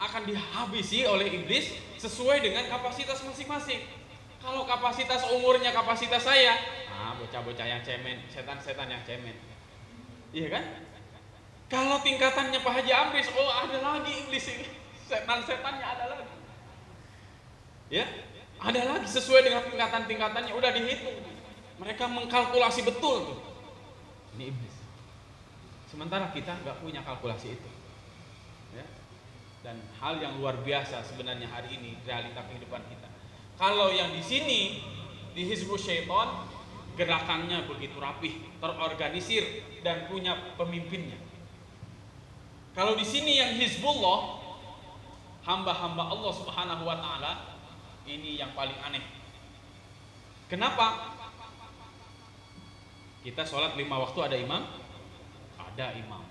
akan dihabisi oleh iblis sesuai dengan kapasitas masing-masing. Kalau kapasitas umurnya kapasitas saya, bocah-bocah yang cemen, setan-setan yang cemen. Iya kan? Kalau tingkatannya Pak Haji Amris, ada lagi iblis ini. Setan-setannya ada lagi. Ya, ada lagi sesuai dengan tingkatan-tingkatannya, udah dihitung. Mereka mengkalkulasi betul tuh. Ini iblis. Sementara kita nggak punya kalkulasi itu. Ya. Dan hal yang luar biasa sebenarnya hari ini realita kehidupan kita. Kalau yang di sini di Hizbus Syaitan gerakannya begitu rapih, terorganisir dan punya pemimpinnya. Kalau di sini yang Hizbullah, hamba-hamba Allah Subhanahu wa taala, ini yang paling aneh. Kenapa? Kita sholat 5 waktu ada imam? Ada imam.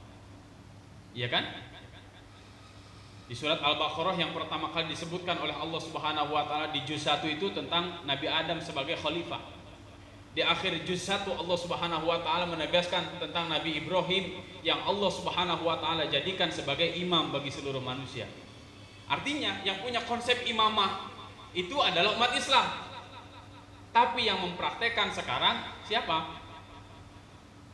Iya kan? Di surat Al-Baqarah yang pertama kali disebutkan oleh Allah Subhanahu wa taala di juz 1 itu tentang Nabi Adam sebagai khalifah. Di akhir juz 1 Allah Subhanahu wa taala menegaskan tentang Nabi Ibrahim yang Allah Subhanahu wa taala jadikan sebagai imam bagi seluruh manusia. Artinya yang punya konsep imamah itu adalah umat Islam. Tapi yang mempraktekkan sekarang siapa?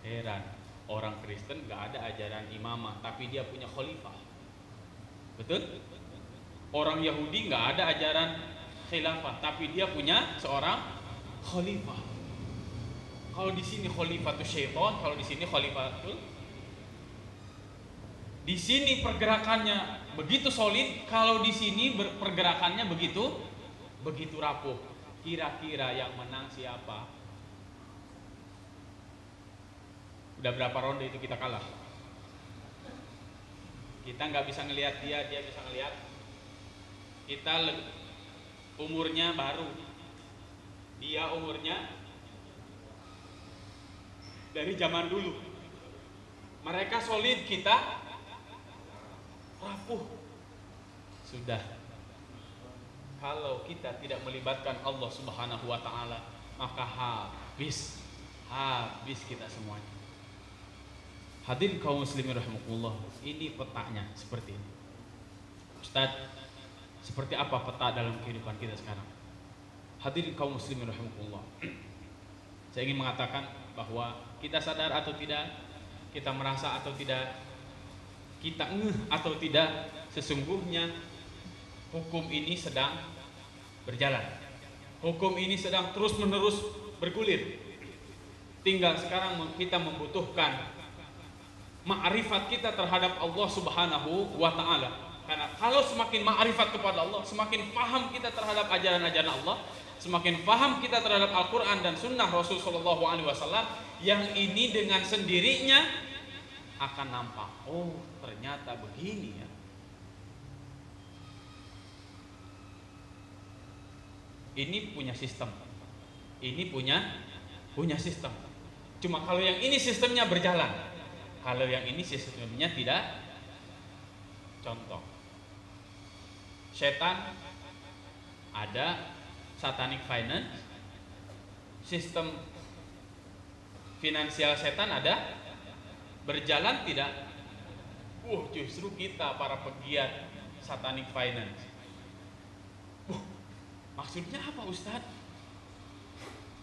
Heran. Orang Kristen nggak ada ajaran imamah, tapi dia punya khalifah. Betul? Orang Yahudi nggak ada ajaran khilafah, tapi dia punya seorang khalifah. Kalau di sini khalifah itu syaitan, kalau di sini khalifah itu, di sini pergerakannya begitu solid, kalau di sini pergerakannya begitu rapuh. Kira-kira yang menang siapa? Udah berapa ronde itu kita kalah? Kita nggak bisa ngelihat dia, dia bisa ngelihat kita. Umurnya baru, dia umurnya dari zaman dulu. Mereka solid, kita rapuh. Sudah, kalau kita tidak melibatkan Allah Subhanahu wa ta'ala, maka habis kita semuanya. Hadirin kaum muslimin rahimakumullah, ini petanya seperti ini. Ustaz, seperti apa peta dalam kehidupan kita sekarang? Hadirin kaum muslimin rahimakumullah, saya ingin mengatakan bahwa kita sadar atau tidak, kita merasa atau tidak, kita ngeh atau tidak, sesungguhnya hukum ini sedang berjalan. Hukum ini sedang terus menerus bergulir. Tinggal sekarang kita membutuhkan ma'rifat kita terhadap Allah Subhanahu wa ta'ala. Karena kalau semakin ma'rifat kepada Allah, semakin paham kita terhadap ajaran-ajaran Allah, semakin paham kita terhadap Al-Quran dan Sunnah Rasul Sallallahu Alaihi Wasallam, yang ini dengan sendirinya akan nampak, oh ternyata begini ya. Ini punya sistem, ini punya sistem. Cuma kalau yang ini sistemnya berjalan, kalau yang ini sistemnya tidak. Contoh, setan ada satanic finance, sistem finansial setan ada, berjalan tidak? Justru kita para pegiat satanic finance. Maksudnya apa Ustadz?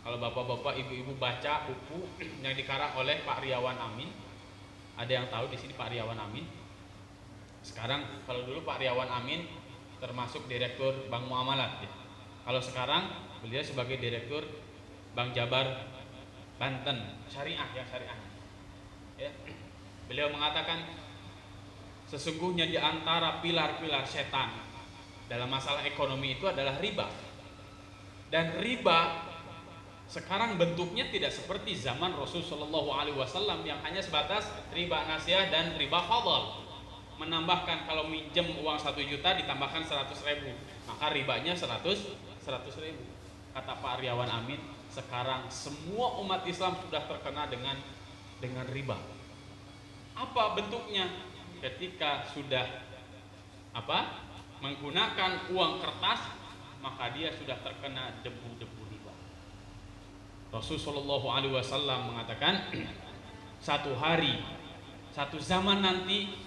Kalau bapak-bapak, ibu-ibu baca buku yang dikarang oleh Pak Riawan Amin, ada yang tahu di sini Pak Riawan Amin? Sekarang, kalau dulu Pak Riawan Amin termasuk direktur Bank Muamalat ya. Kalau sekarang beliau sebagai direktur Bank Jabar Banten, syariah ya. Beliau mengatakan sesungguhnya di antara pilar-pilar setan dalam masalah ekonomi itu adalah riba. Dan riba sekarang bentuknya tidak seperti zaman Rasul Shallallahu Alaihi Wasallam yang hanya sebatas riba nasiah dan riba fadl. Menambahkan kalau minjem uang 1 juta ditambahkan 100.000, maka ribanya 100.000. Kata Pak Riawan Amin, sekarang semua umat Islam sudah terkena dengan riba. Apa bentuknya? Ketika sudah menggunakan uang kertas, maka dia sudah terkena debu-debu riba. Rasul Shallallahu Alaihi Wasallam mengatakan, satu hari, satu zaman nanti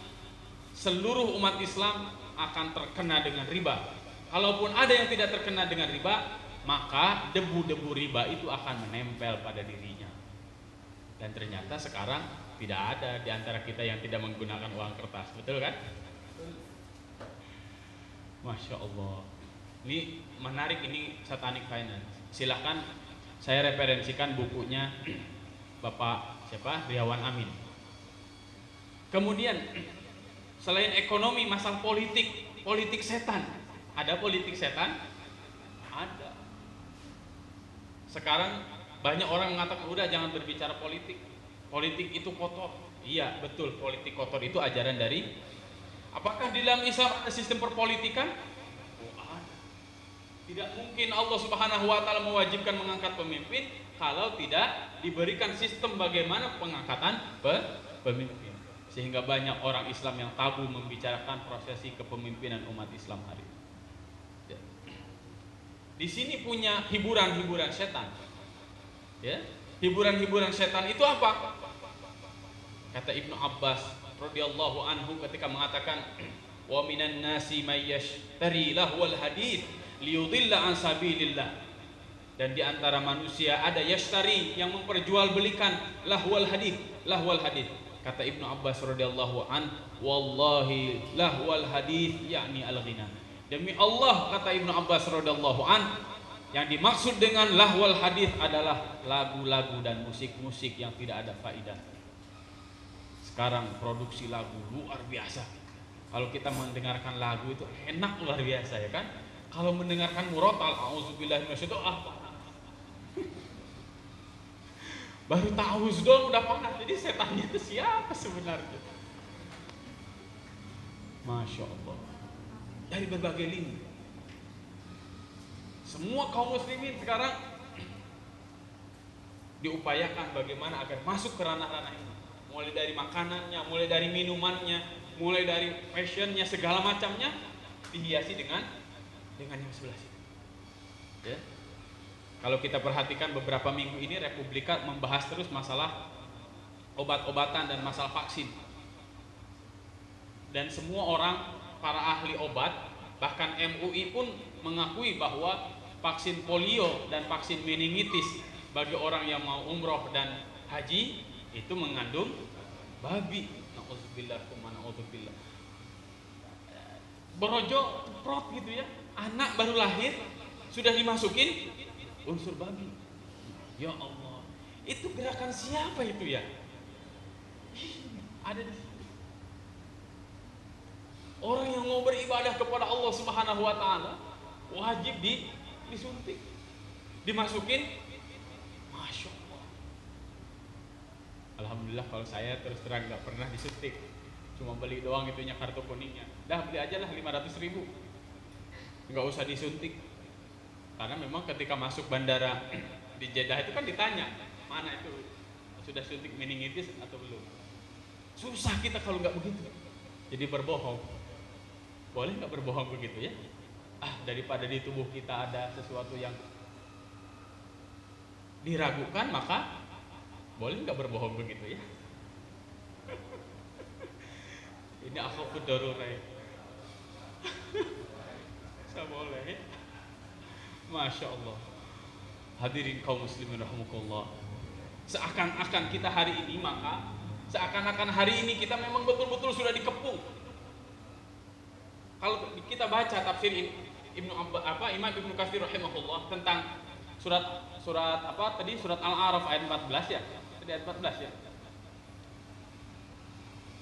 seluruh umat Islam akan terkena dengan riba. Kalaupun ada yang tidak terkena dengan riba, maka debu-debu riba itu akan menempel pada dirinya. Dan ternyata sekarang tidak ada di antara kita yang tidak menggunakan uang kertas, betul kan? Masya Allah. Ini menarik, ini satanic finance. Silahkan saya referensikan bukunya Bapak Riawan Amin. Kemudian selain ekonomi, masalah politik setan. Ada politik setan? Ada. Sekarang banyak orang mengatakan udah jangan berbicara politik. Politik itu kotor. Iya, betul, politik kotor itu ajaran dari. Apakah di dalam Islam ada sistem perpolitikan? Ada. Tidak mungkin Allah Subhanahu wa taala mewajibkan mengangkat pemimpin kalau tidak diberikan sistem bagaimana pengangkatan pemimpin. Sehingga banyak orang Islam yang tabu membicarakan prosesi kepemimpinan umat Islam hari ini. Di sini punya hiburan-hiburan setan. Ya, hiburan-hiburan setan itu apa? Kata Ibnu Abbas radhiyallahu anhu ketika mengatakan, wa minan nasi may yashtari lahwal hadits liyudilla an sabilillah. Dan di antara manusia ada yashtari yang memperjualbelikan lahwal hadits, lahwal hadits. Kata Ibnu Abbas radhiyallahu an, wallahi lahwal hadits yakni al-ghina. Demi Allah, kata Ibnu Abbas radhiyallahu an, yang dimaksud dengan lahwal hadits adalah lagu-lagu dan musik-musik yang tidak ada faedah. Sekarang produksi lagu luar biasa. Kalau kita mendengarkan lagu itu enak luar biasa ya kan? Kalau mendengarkan murotal, auzubillahi minasyaitonir baru tahu sudah udah panas. Jadi setannya itu siapa sebenarnya? Masya Allah. Dari berbagai lini. Semua kaum muslimin sekarang diupayakan bagaimana agar masuk ke ranah-ranah ini. Mulai dari makanannya, mulai dari minumannya, mulai dari fashionnya, segala macamnya dihiasi dengan yang sebelah sini. Ya. Kalau kita perhatikan beberapa minggu ini Republika membahas terus masalah obat-obatan dan masalah vaksin. Dan semua orang, para ahli obat, bahkan MUI pun mengakui bahwa vaksin polio dan vaksin meningitis bagi orang yang mau umroh dan haji itu mengandung babi. Nauzubillah wa na'udzubillah. Berojo prot gitu ya. Anak baru lahir sudah dimasukin unsur babi. Ya Allah. Itu gerakan siapa itu ya? Ada di sini. Orang yang mau beribadah kepada Allah Subhanahu wa taala wajib disuntik. Dimasukin. Masya Allah. Alhamdulillah kalau saya terus terang nggak pernah disuntik. Cuma beli doang itunya kartu kuningnya. Dah beli aja lah 500.000. Nggak usah disuntik. Karena memang ketika masuk bandara di Jeddah itu kan ditanya, mana itu sudah suntik meningitis atau belum. Susah kita kalau nggak begitu. Jadi berbohong. Boleh nggak berbohong begitu ya? Daripada di tubuh kita ada sesuatu yang diragukan, maka boleh nggak berbohong begitu ya? Ini akhafud darurat. Saya boleh ya? Masya Allah. Hadirin kaum muslimin rahimakumullah. Seakan-akan kita hari ini, maka seakan-akan hari ini kita memang betul-betul sudah dikepung. Kalau kita baca tafsir Imam Ibnu Katsir rahimahullah tentang surat apa tadi, surat Al-A'raf ayat 14 ya. Tadi ayat 14 ya.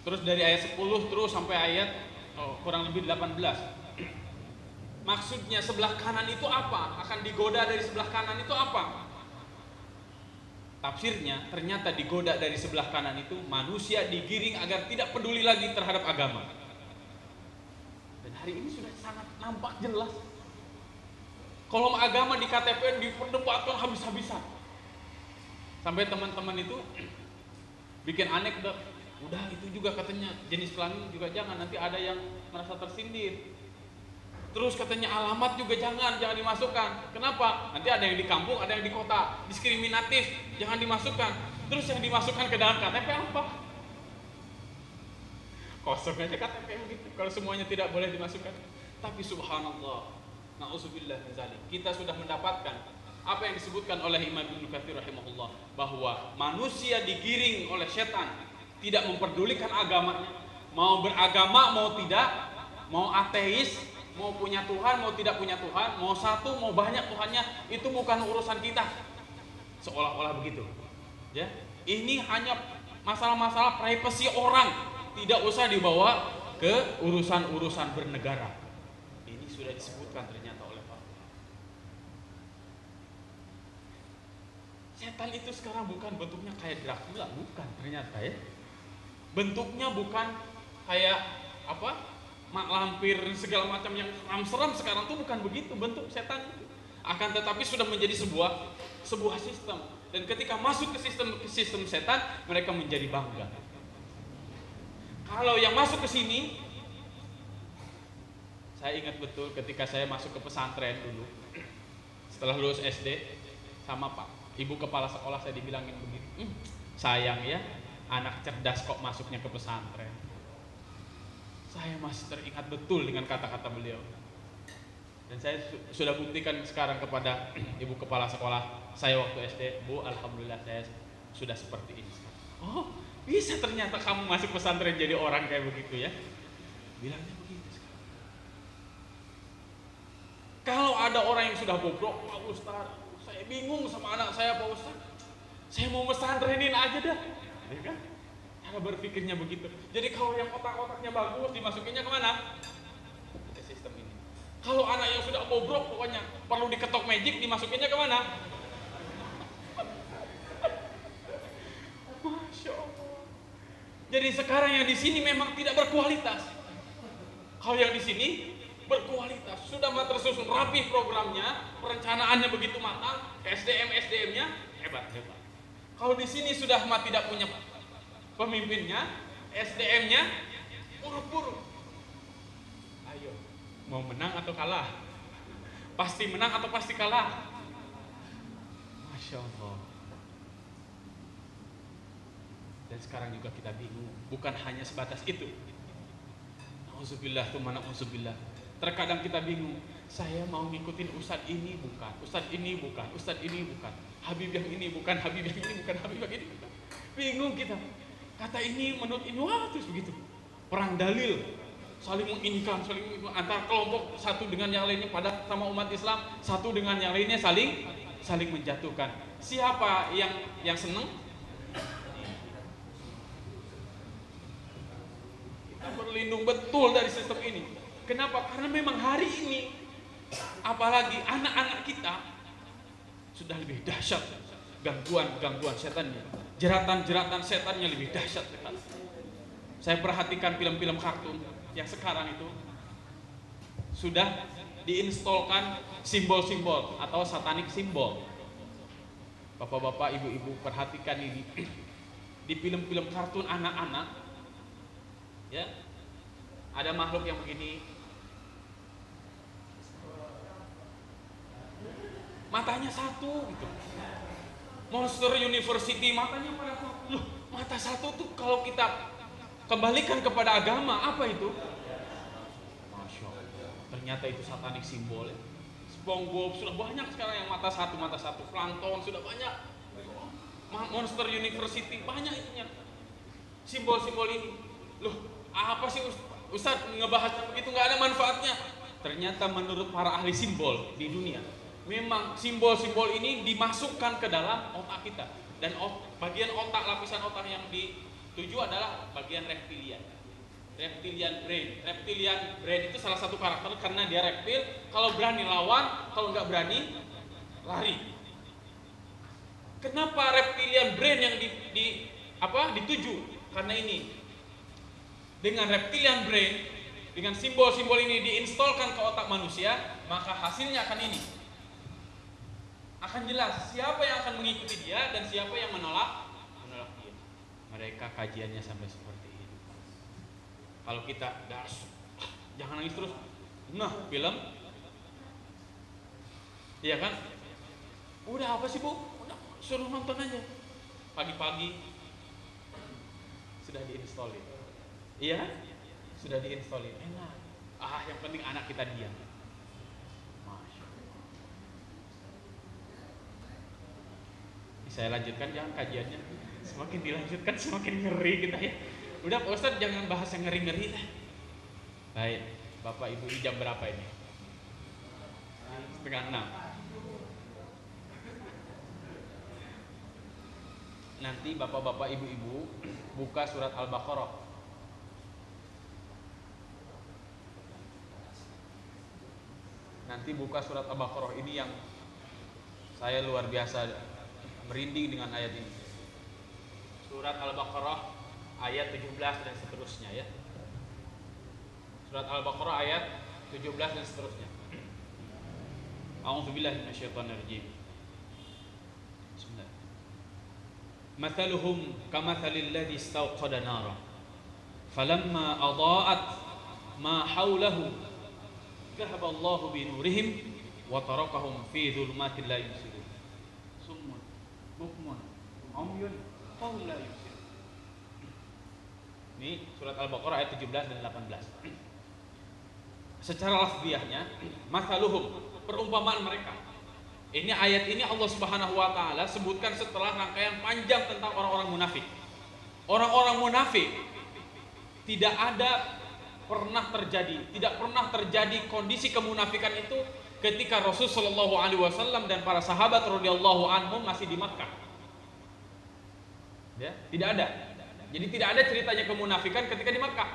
Terus dari ayat 10 terus sampai ayat kurang lebih 18. Maksudnya sebelah kanan itu apa? Akan digoda dari sebelah kanan itu apa? Tafsirnya ternyata digoda dari sebelah kanan itu manusia digiring agar tidak peduli lagi terhadap agama. Dan hari ini sudah sangat nampak jelas. Kalau agama di KTP diperdebatkan habis-habisan. Sampai teman-teman itu bikin anekdot. Udah itu juga katanya jenis kelamin juga jangan, nanti ada yang merasa tersindir. Terus katanya alamat juga jangan dimasukkan. Kenapa? Nanti ada yang di kampung, ada yang di kota. Diskriminatif, jangan dimasukkan. Terus yang dimasukkan ke dalam KTP apa? Kosong aja KTP begitu. Kalau semuanya tidak boleh dimasukkan. Tapi subhanallah, na'udzubillah min dzalik. Kita sudah mendapatkan apa yang disebutkan oleh Imam Ibnu Katsir rahimahullah, bahwa manusia digiring oleh setan, tidak memperdulikan agamanya. Mau beragama, mau tidak, mau ateis, mau punya Tuhan, mau tidak punya Tuhan, mau satu, mau banyak Tuhannya, itu bukan urusan kita. Seolah-olah begitu. Ya, ini hanya masalah-masalah privasi orang, tidak usah dibawa ke urusan-urusan bernegara. Ini sudah disebutkan ternyata oleh Pak. Setan itu sekarang bukan bentuknya kayak Dracula, bukan ternyata ya. Bentuknya bukan kayak apa? Mak lampir segala macam yang seram sekarang tuh bukan begitu bentuk setan itu. Akan tetapi sudah menjadi sebuah sistem, dan ketika masuk ke sistem setan, mereka menjadi bangga. Kalau yang masuk ke sini, saya ingat betul ketika saya masuk ke pesantren dulu, setelah lulus SD, sama Pak Ibu kepala sekolah saya dibilangin begitu, sayang ya, anak cerdas kok masuknya ke pesantren. Saya masih teringat betul dengan kata-kata beliau. Dan saya sudah buktikan sekarang kepada ibu kepala sekolah saya waktu SD, Bu, alhamdulillah saya sudah seperti ini. Oh, Bisa ternyata kamu masuk pesantren jadi orang kayak begitu ya. Bilangnya begitu sekarang. Kalau ada orang yang sudah bobrok, Pak Ustaz, saya bingung sama anak saya Pak Ustaz. Saya mau pesantrenin aja dah. Ya kan? Cara berpikirnya begitu. Jadi kalau yang otak-otaknya bagus dimasukinnya kemana? Ke sistem ini. Kalau anak yang sudah bobrok pokoknya perlu diketok magic dimasukinnya kemana? Masya Allah. Jadi sekarang yang di sini memang tidak berkualitas. Kalau yang di sini berkualitas, sudah tersusun rapi programnya, perencanaannya begitu matang, SDM-nya hebat. Kalau di sini sudah tidak punya pemimpinnya, SDM-nya buruk-buruk. Ayo, mau menang atau kalah? Pasti menang atau pasti kalah? Masya Allah. Dan sekarang juga kita bingung, bukan hanya sebatas itu. Na'udzubillah, tsumma na'udzubillah. Terkadang kita bingung, saya mau ngikutin ustadz ini bukan, ustadz ini bukan, ustadz ini bukan, Habib yang ini bukan, Habib yang ini bukan, Habib yang ini bukan. Bingung kita. Kata ini menurut ini, wah terus begitu. Perang dalil, saling menginikan, antar kelompok satu dengan yang lainnya pada sama umat Islam, satu dengan yang lainnya saling menjatuhkan. Siapa yang senang? Berlindung betul dari sistem ini. Kenapa? Karena memang hari ini apalagi anak-anak kita sudah lebih dahsyat gangguan setannya, jeratan setannya lebih dahsyat sekali. Saya perhatikan film-film kartun yang sekarang itu sudah diinstalkan simbol-simbol atau satanik simbol. Bapak-bapak, ibu-ibu, perhatikan ini di film-film kartun anak-anak. Ya, ada makhluk yang begini, matanya satu gitu. Monster University matanya pada satu. Loh, mata satu tuh kalau kita kembalikan kepada agama apa itu? Masya Allah, ternyata itu satanik simbol. SpongeBob sudah banyak sekarang yang mata satu. Plankton sudah banyak. Monster University banyak itunya. Simbol-simbol ini. Loh, apa sih Ustaz ngebahas begitu, nggak ada manfaatnya. Ternyata menurut para ahli simbol di dunia, memang simbol-simbol ini dimasukkan ke dalam otak kita. Dan bagian otak, lapisan otak yang dituju adalah bagian reptilian. Reptilian brain itu salah satu karakter karena dia reptil. Kalau berani lawan, kalau nggak berani lari. Kenapa reptilian brain yang dituju? Karena ini. Dengan reptilian brain, dengan simbol-simbol ini diinstalkan ke otak manusia, maka hasilnya akan ini. Akan jelas siapa yang akan mengikuti dia dan siapa yang menolak dia. Mereka kajiannya sampai seperti ini. Kalau kita jangan nangis terus. Nah, film. Iya kan? Udah apa sih, Bu? Udah suruh nonton aja. Pagi-pagi sudah diinstalin. Iya, sudah diinstalin, enak. Yang penting anak kita diam. Masya Allah. Saya lanjutkan jangan kajiannya. Semakin dilanjutkan semakin ngeri kita ya. Udah Pak Ustadz jangan bahas yang ngeri-ngeri lah. Baik, Bapak Ibu jam berapa ini? 5:30. Nanti Bapak-bapak, Ibu-ibu buka surat Al-Baqarah. Nanti buka surat Al-Baqarah, ini yang saya luar biasa merinding dengan ayat ini. Surat Al-Baqarah ayat 17 dan seterusnya ya. Surat Al-Baqarah ayat 17 dan seterusnya. A'udzubillahi minasyaitonirrajim. Bismillah. Mathaluhum kamathalil ladzi istawqada nara falamma adaa'at ma haulahu dhahaba Allahu bi nurihim wa tarakahum fi dhulumatin la yubsirun. Summun bukmun umyun fahum la yubsirun. Ini surat Al-Baqarah ayat 17 dan 18. Secara lafziahnya, mathaluhum, perumpamaan mereka. Ini ayat ini Allah Subhanahu wa taala sebutkan setelah rangkaian panjang tentang orang-orang munafik. Orang-orang munafik tidak pernah terjadi kondisi kemunafikan itu ketika Rasul Shallallahu Alaihi Wasallam dan para sahabat radhiyallahu anhum masih di Makkah. Ya, tidak ada. Jadi tidak ada ceritanya kemunafikan ketika di Makkah.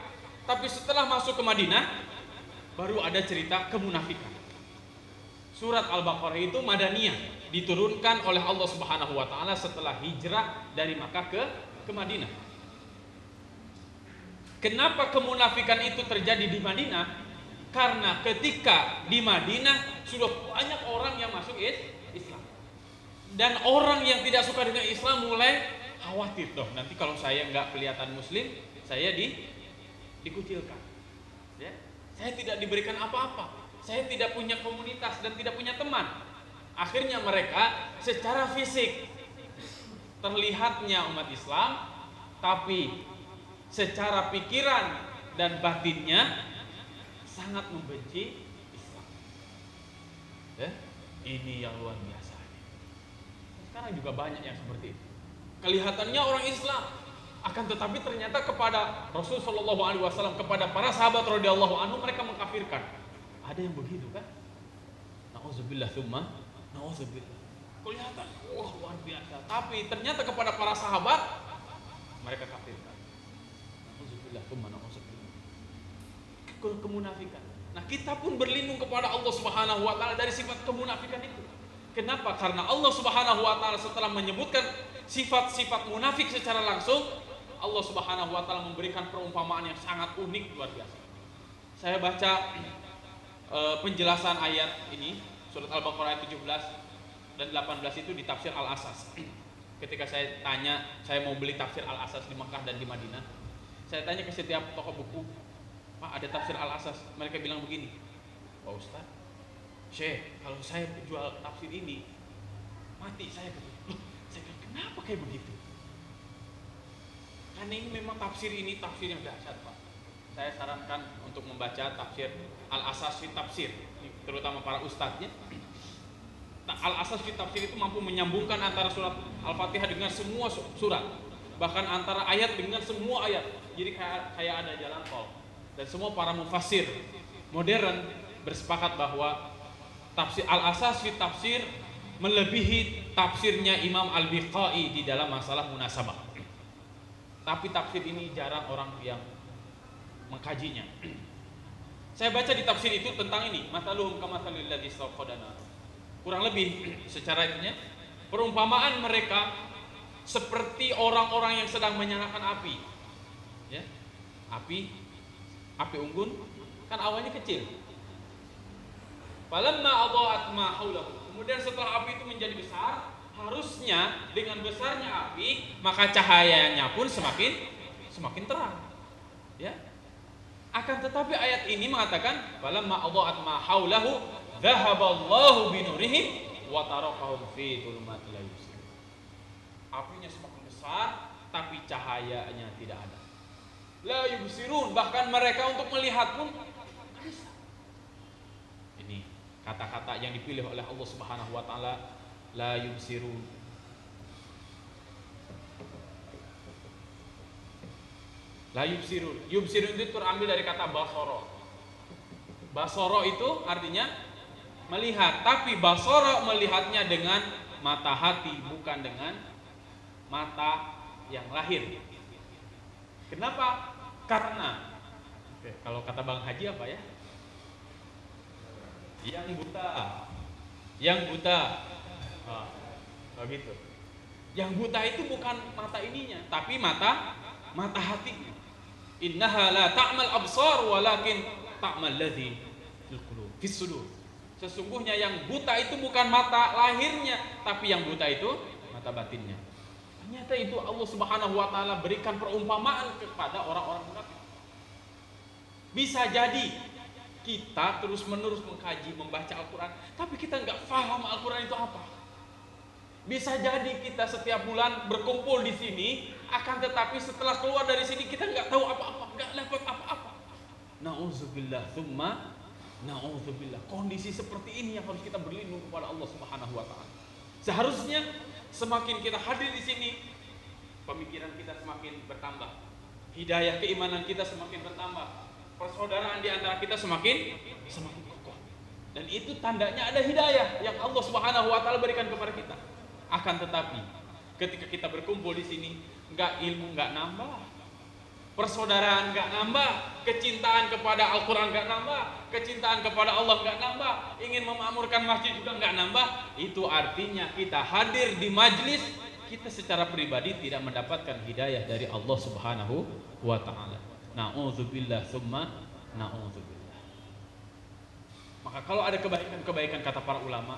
Tapi setelah masuk ke Madinah, baru ada cerita kemunafikan. Surat Al-Baqarah itu madaniyah, diturunkan oleh Allah Subhanahu wa taala setelah hijrah dari Makkah ke Madinah. Kenapa kemunafikan itu terjadi di Madinah? Karena ketika di Madinah sudah banyak orang yang masuk Islam. Dan orang yang tidak suka dengan Islam mulai khawatir, dong nanti kalau saya nggak kelihatan muslim, saya dikucilkan. Ya? Saya tidak diberikan apa-apa. Saya tidak punya komunitas dan tidak punya teman. Akhirnya mereka secara fisik terlihatnya umat Islam, tapi secara pikiran dan batinnya sangat membenci Islam. Ya? Ini yang luar biasa. Sekarang juga banyak yang seperti itu. Kelihatannya orang Islam, akan tetapi ternyata kepada Rasul Shallallahu Alaihi Wasallam, kepada para sahabat radhiyallahu anhu, mereka mengkafirkan. Ada yang begitu kan? Nauzubillah tsumma nauzubillah. Kelihatan luar biasa, tapi ternyata kepada para sahabat mereka kafirkan. Nauzubillah tsumma nauzubillah. Kemunafikan. Nah, kita pun berlindung kepada Allah Subhanahu wa taala dari sifat kemunafikan itu. Kenapa? Karena Allah Subhanahu wa taala setelah menyebutkan sifat-sifat munafik secara langsung, Allah Subhanahu wa taala memberikan perumpamaan yang sangat unik, luar biasa. Saya baca penjelasan ayat ini, surat Al-Baqarah ayat 17 dan 18 itu di tafsir Al-Asas. Ketika saya tanya, saya mau beli tafsir Al-Asas di Makkah dan di Madinah, saya tanya ke setiap toko buku, Pak, ada tafsir Al-Asas? Mereka bilang begini, Pak Ustaz, Syekh, kalau saya jual tafsir ini, mati saya. Saya bilang, kenapa kayak begitu? Karena ini memang tafsir yang dahsyat, Pak. Saya sarankan untuk membaca tafsir Al-Asas fi Tafsir, terutama para ustadznya. Nah, Al-Asas fi Tafsir itu mampu menyambungkan antara surat Al-Fatihah dengan semua surat, bahkan antara ayat dengan semua ayat. Jadi kayak ada jalan tol. Dan semua para mufassir modern bersepakat bahwa tafsir Al-Asas fi Tafsir melebihi tafsirnya Imam Al-Biqai di dalam masalah munasabah. Tapi tafsir ini jarang orang yang mengkajinya. Saya baca di tafsir itu tentang ini, mataluhum kamathalil ladzi istawqada nar. Kurang lebih secara itunya, perumpamaan mereka seperti orang-orang yang sedang menyalakan api. Ya. Api unggun kan awalnya kecil. Falamma adha'at ma haulahu. Kemudian setelah api itu menjadi besar, harusnya dengan besarnya api, maka cahayanya pun semakin terang. Ya. Akan tetapi ayat ini mengatakan falamma adha'at ma haulahu dhahaballahu binurihim wa tarakahum fi dhulumatil la yubsirun. Apinya semakin besar tapi cahayanya tidak ada. La yubsirun, bahkan mereka untuk melihat pun tidak bisa. Ini kata-kata yang dipilih oleh Allah Subhanahu wa taala, la yubsirun. La yubsirun. Yubsirun itu terambil dari kata basoro. Basoro itu artinya melihat, tapi basoro melihatnya dengan mata hati, bukan dengan mata yang lahir. Kenapa? Karena kalau kata Bang Haji apa ya? Yang buta. Begitu. Yang buta itu bukan mata ininya, tapi mata hati. Innaha la ta'mal absar walakin ta'mal ladzi fil qulub fis sudur. Sesungguhnya yang buta itu bukan mata lahirnya, tapi yang buta itu mata batinnya. Ternyata itu Allah Subhanahu wa taala berikan perumpamaan kepada orang-orang munafik. Bisa jadi kita terus-menerus mengkaji, membaca Al-Quran, tapi kita nggak paham Al-Quran itu apa. Bisa jadi kita setiap bulan berkumpul di sini, akan tetapi setelah keluar dari sini kita nggak tahu apa-apa, nggak dapat apa-apa. Nauzubillah, tsumma nauzubillah. Kondisi seperti ini yang harus kita berlindung kepada Allah Subhanahu wa taala. Seharusnya semakin kita hadir di sini, pemikiran kita semakin bertambah, hidayah keimanan kita semakin bertambah, persaudaraan di antara kita semakin kokoh. Dan itu tandanya ada hidayah yang Allah Subhanahu wa taala berikan kepada kita. Akan tetapi ketika kita berkumpul di sini, ilmu nggak nambah, persaudaraan nggak nambah, kecintaan kepada Al-Quran nggak nambah, kecintaan kepada Allah nggak nambah, ingin memakmurkan masjid juga nggak nambah. Itu artinya kita hadir di majlis, kita secara pribadi tidak mendapatkan hidayah dari Allah Subhanahu wa ta'ala. Na'udzubillah summa na'udzubillah. Maka kalau ada kebaikan-kebaikan, kata para ulama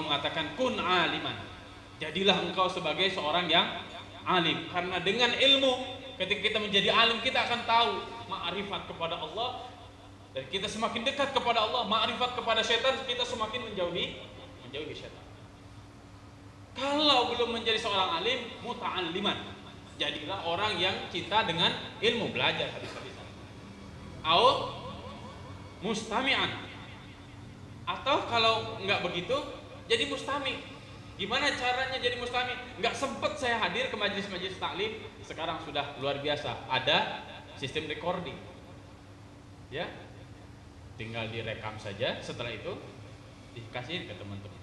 mengatakan kun aliman, jadilah engkau sebagai seorang yang alim. Karena dengan ilmu, ketika kita menjadi alim, kita akan tahu ma'rifat kepada Allah, dan kita semakin dekat kepada Allah. Ma'rifat kepada syaitan, kita semakin menjauhi syaitan. Kalau belum menjadi seorang alim, muta'alliman, jadilah orang yang cinta dengan ilmu, belajar habis-habisan. Au mustami'an, atau kalau enggak begitu, jadi mustami'. Gimana caranya jadi mustami'? Enggak sempat saya hadir ke majelis-majelis taklim, sekarang sudah luar biasa, ada sistem recording. Ya, tinggal direkam saja, setelah itu dikasihin ke teman-teman.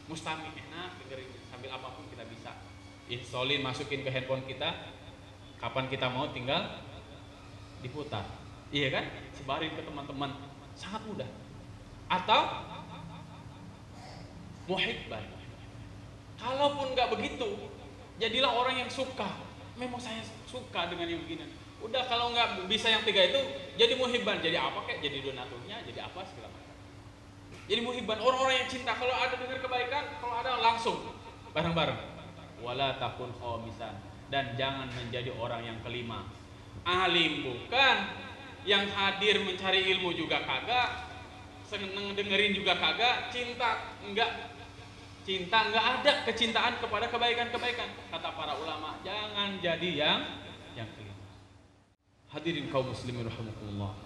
Mustami', enak dengerin sambil apapun kita bisa. Installin, masukin ke handphone kita, kapan kita mau tinggal diputar. Iya kan? Sebarin ke teman-teman, sangat mudah. Atau muhibban, kalaupun nggak begitu, jadilah orang yang suka. Memang saya suka dengan yang begini. Udah, kalau nggak bisa yang tiga itu, jadi muhibban. Jadi apa kek? Jadi donaturnya, jadi apa segala macam. Jadi muhibban, orang-orang yang cinta. Kalau ada dengar kebaikan, kalau ada langsung bareng-bareng. Wala takun khamisan, dan jangan menjadi orang yang kelima. Alim bukan, yang hadir mencari ilmu juga kagak, seneng dengerin juga kagak, cinta enggak ada, kecintaan kepada kebaikan-kebaikan. Kata para ulama, jangan jadi yang kelima. Hadirin kaum muslimin rahimakumullah,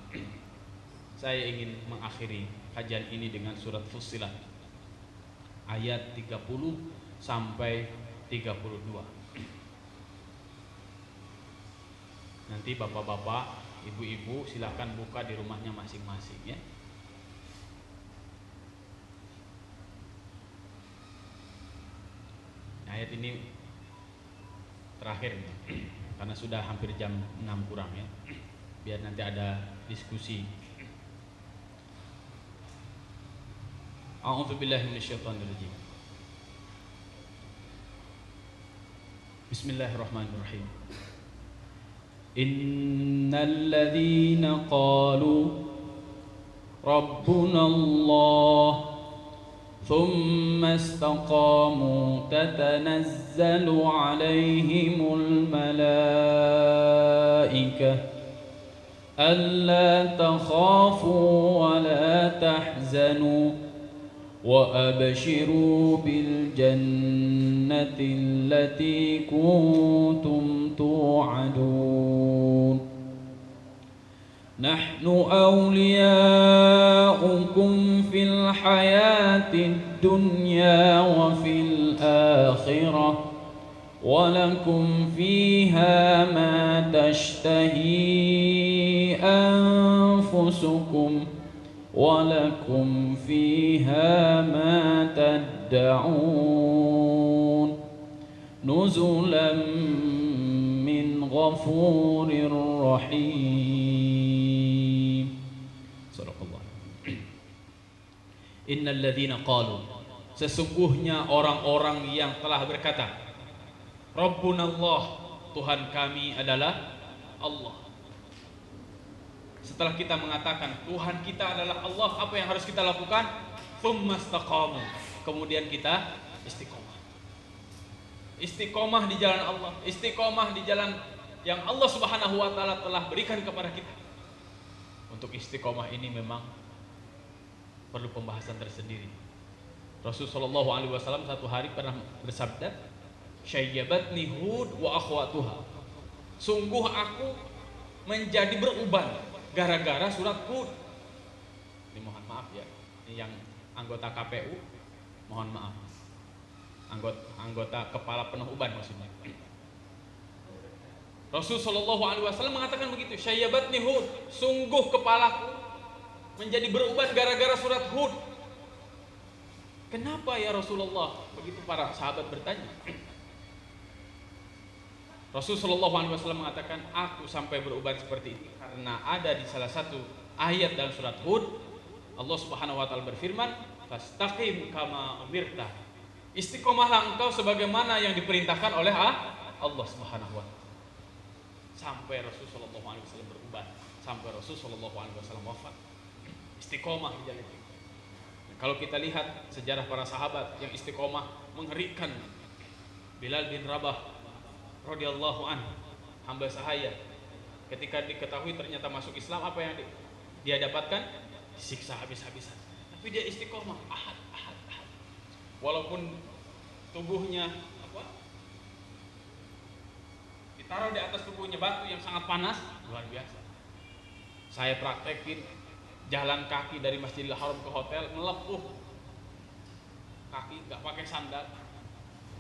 saya ingin mengakhiri kajian ini dengan surat Fussilat ayat 30 sampai 32. Nanti bapak-bapak, ibu-ibu silahkan buka di rumahnya masing-masing ya. Ayat ini terakhir nih, karena sudah hampir jam 6 kurang ya, biar nanti ada diskusi. A'udzubillahi minasyaitonirrajim. Bismillahirrahmanirrahim. Innal ladzina qalu rabbuna Allah thumma istaqamu tatanazzalu alaihimul malaikah alla takhafu wa la tahzanu وأبشروا بالجنة التي كنتم توعدون نحن أولياؤكم في الحياة الدنيا وفي الآخرة ولكم فيها ما تشتهي أنفسكم ولكم فيها ما تدعون نزلا من غفور رحيم. صدق الله. Innal ladzina qalu, sesungguhnya orang-orang yang telah berkata, Rabbunallah, Tuhan kami adalah Allah. Setelah kita mengatakan Tuhan kita adalah Allah, apa yang harus kita lakukan? Tsumastaqamu, kemudian kita istiqomah. Istiqomah di jalan Allah, istiqomah di jalan yang Allah Subhanahu wa taala telah berikan kepada kita. Untuk istiqomah ini memang perlu pembahasan tersendiri. Rasulullah sallallahu alaihi wasallam satu hari pernah bersabda, "Syayyabatni Hud wa akhwatuha." Sungguh aku menjadi beruban gara-gara surat Hud. Ini mohon maaf ya, ini yang anggota KPU mohon maaf. anggota kepala penuh uban maksudnya. Rasul Shallallahu Alaihi Wasallam mengatakan begitu, syayyabatni Hud, sungguh kepalaku menjadi beruban gara-gara surat Hud. Kenapa ya Rasulullah? Begitu para sahabat bertanya. Rasul Shallallahu Alaihi Wasallam mengatakan, aku sampai beruban seperti itu karena ada di salah satu ayat dalam surat Hud, Allah Subhanahu Wa Taala berfirman, fastaqim kama umirta, istiqomahlah engkau sebagaimana yang diperintahkan oleh Allah Subhanahu Wa Taala. Sampai Rasul Shallallahu Alaihi Wasallam beruban, sampai Rasul Shallallahu Alaihi Wasallam wafat, istiqomah di jalan itu. Nah, kalau kita lihat sejarah para sahabat yang istiqomah mengerikan, Bilal bin Rabah radhiyallahu anhu, hamba sahaya, ketika diketahui ternyata masuk Islam, apa yang dia dapatkan? Disiksa habis-habisan. Tapi dia istiqomah, ahad. Walaupun tubuhnya ditaruh di atas tubuhnya batu yang sangat panas, luar biasa. Saya praktekin jalan kaki dari Masjidil Haram ke hotel, melepuh kaki, nggak pakai sandal,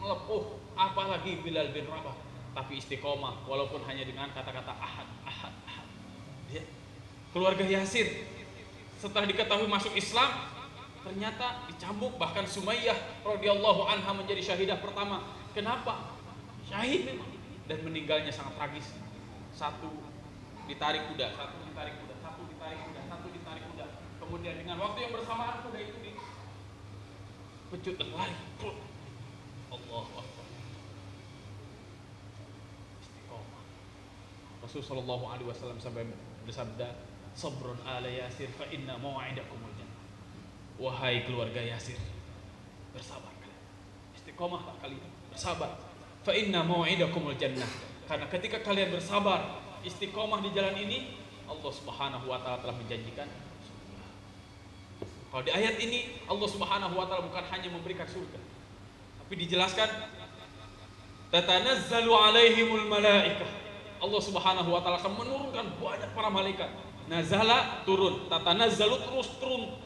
melepuh. Apalagi Bilal bin Rabah, tapi istiqomah walaupun hanya dengan kata-kata ahad. Dia, keluarga Yasir setelah diketahui masuk Islam ternyata dicambuk, bahkan Sumayyah radhiyallahu anha menjadi syahidah pertama. Kenapa? Syahid memang. Dan meninggalnya sangat tragis. Satu ditarik kuda, satu ditarik kuda, satu ditarik kuda, satu ditarik kuda. Kemudian dengan waktu yang bersamaan kuda itu dipecut dan lari. Allahu Akbar. Istiqomah. Rasulullah Shallallahu Alaihi Wasallam sampai bersabda, sabrun ala Yasir fa inna mau'idakumul jannah. Wahai keluarga Yasir, bersabar kalian. Istiqomahlah kalian, bersabar. Fa inna mau'idakumul jannah. Karena ketika kalian bersabar, istiqomah di jalan ini, Allah Subhanahu wa taala telah menjanjikan surga. Kalau di ayat ini Allah Subhanahu wa taala bukan hanya memberikan surga, tapi dijelaskan tatanazzalu alaihimul malaikah. Allah Subhanahu wa taala akan menurunkan banyak para malaikat. Nazala turun, tatanazzalu terus turun,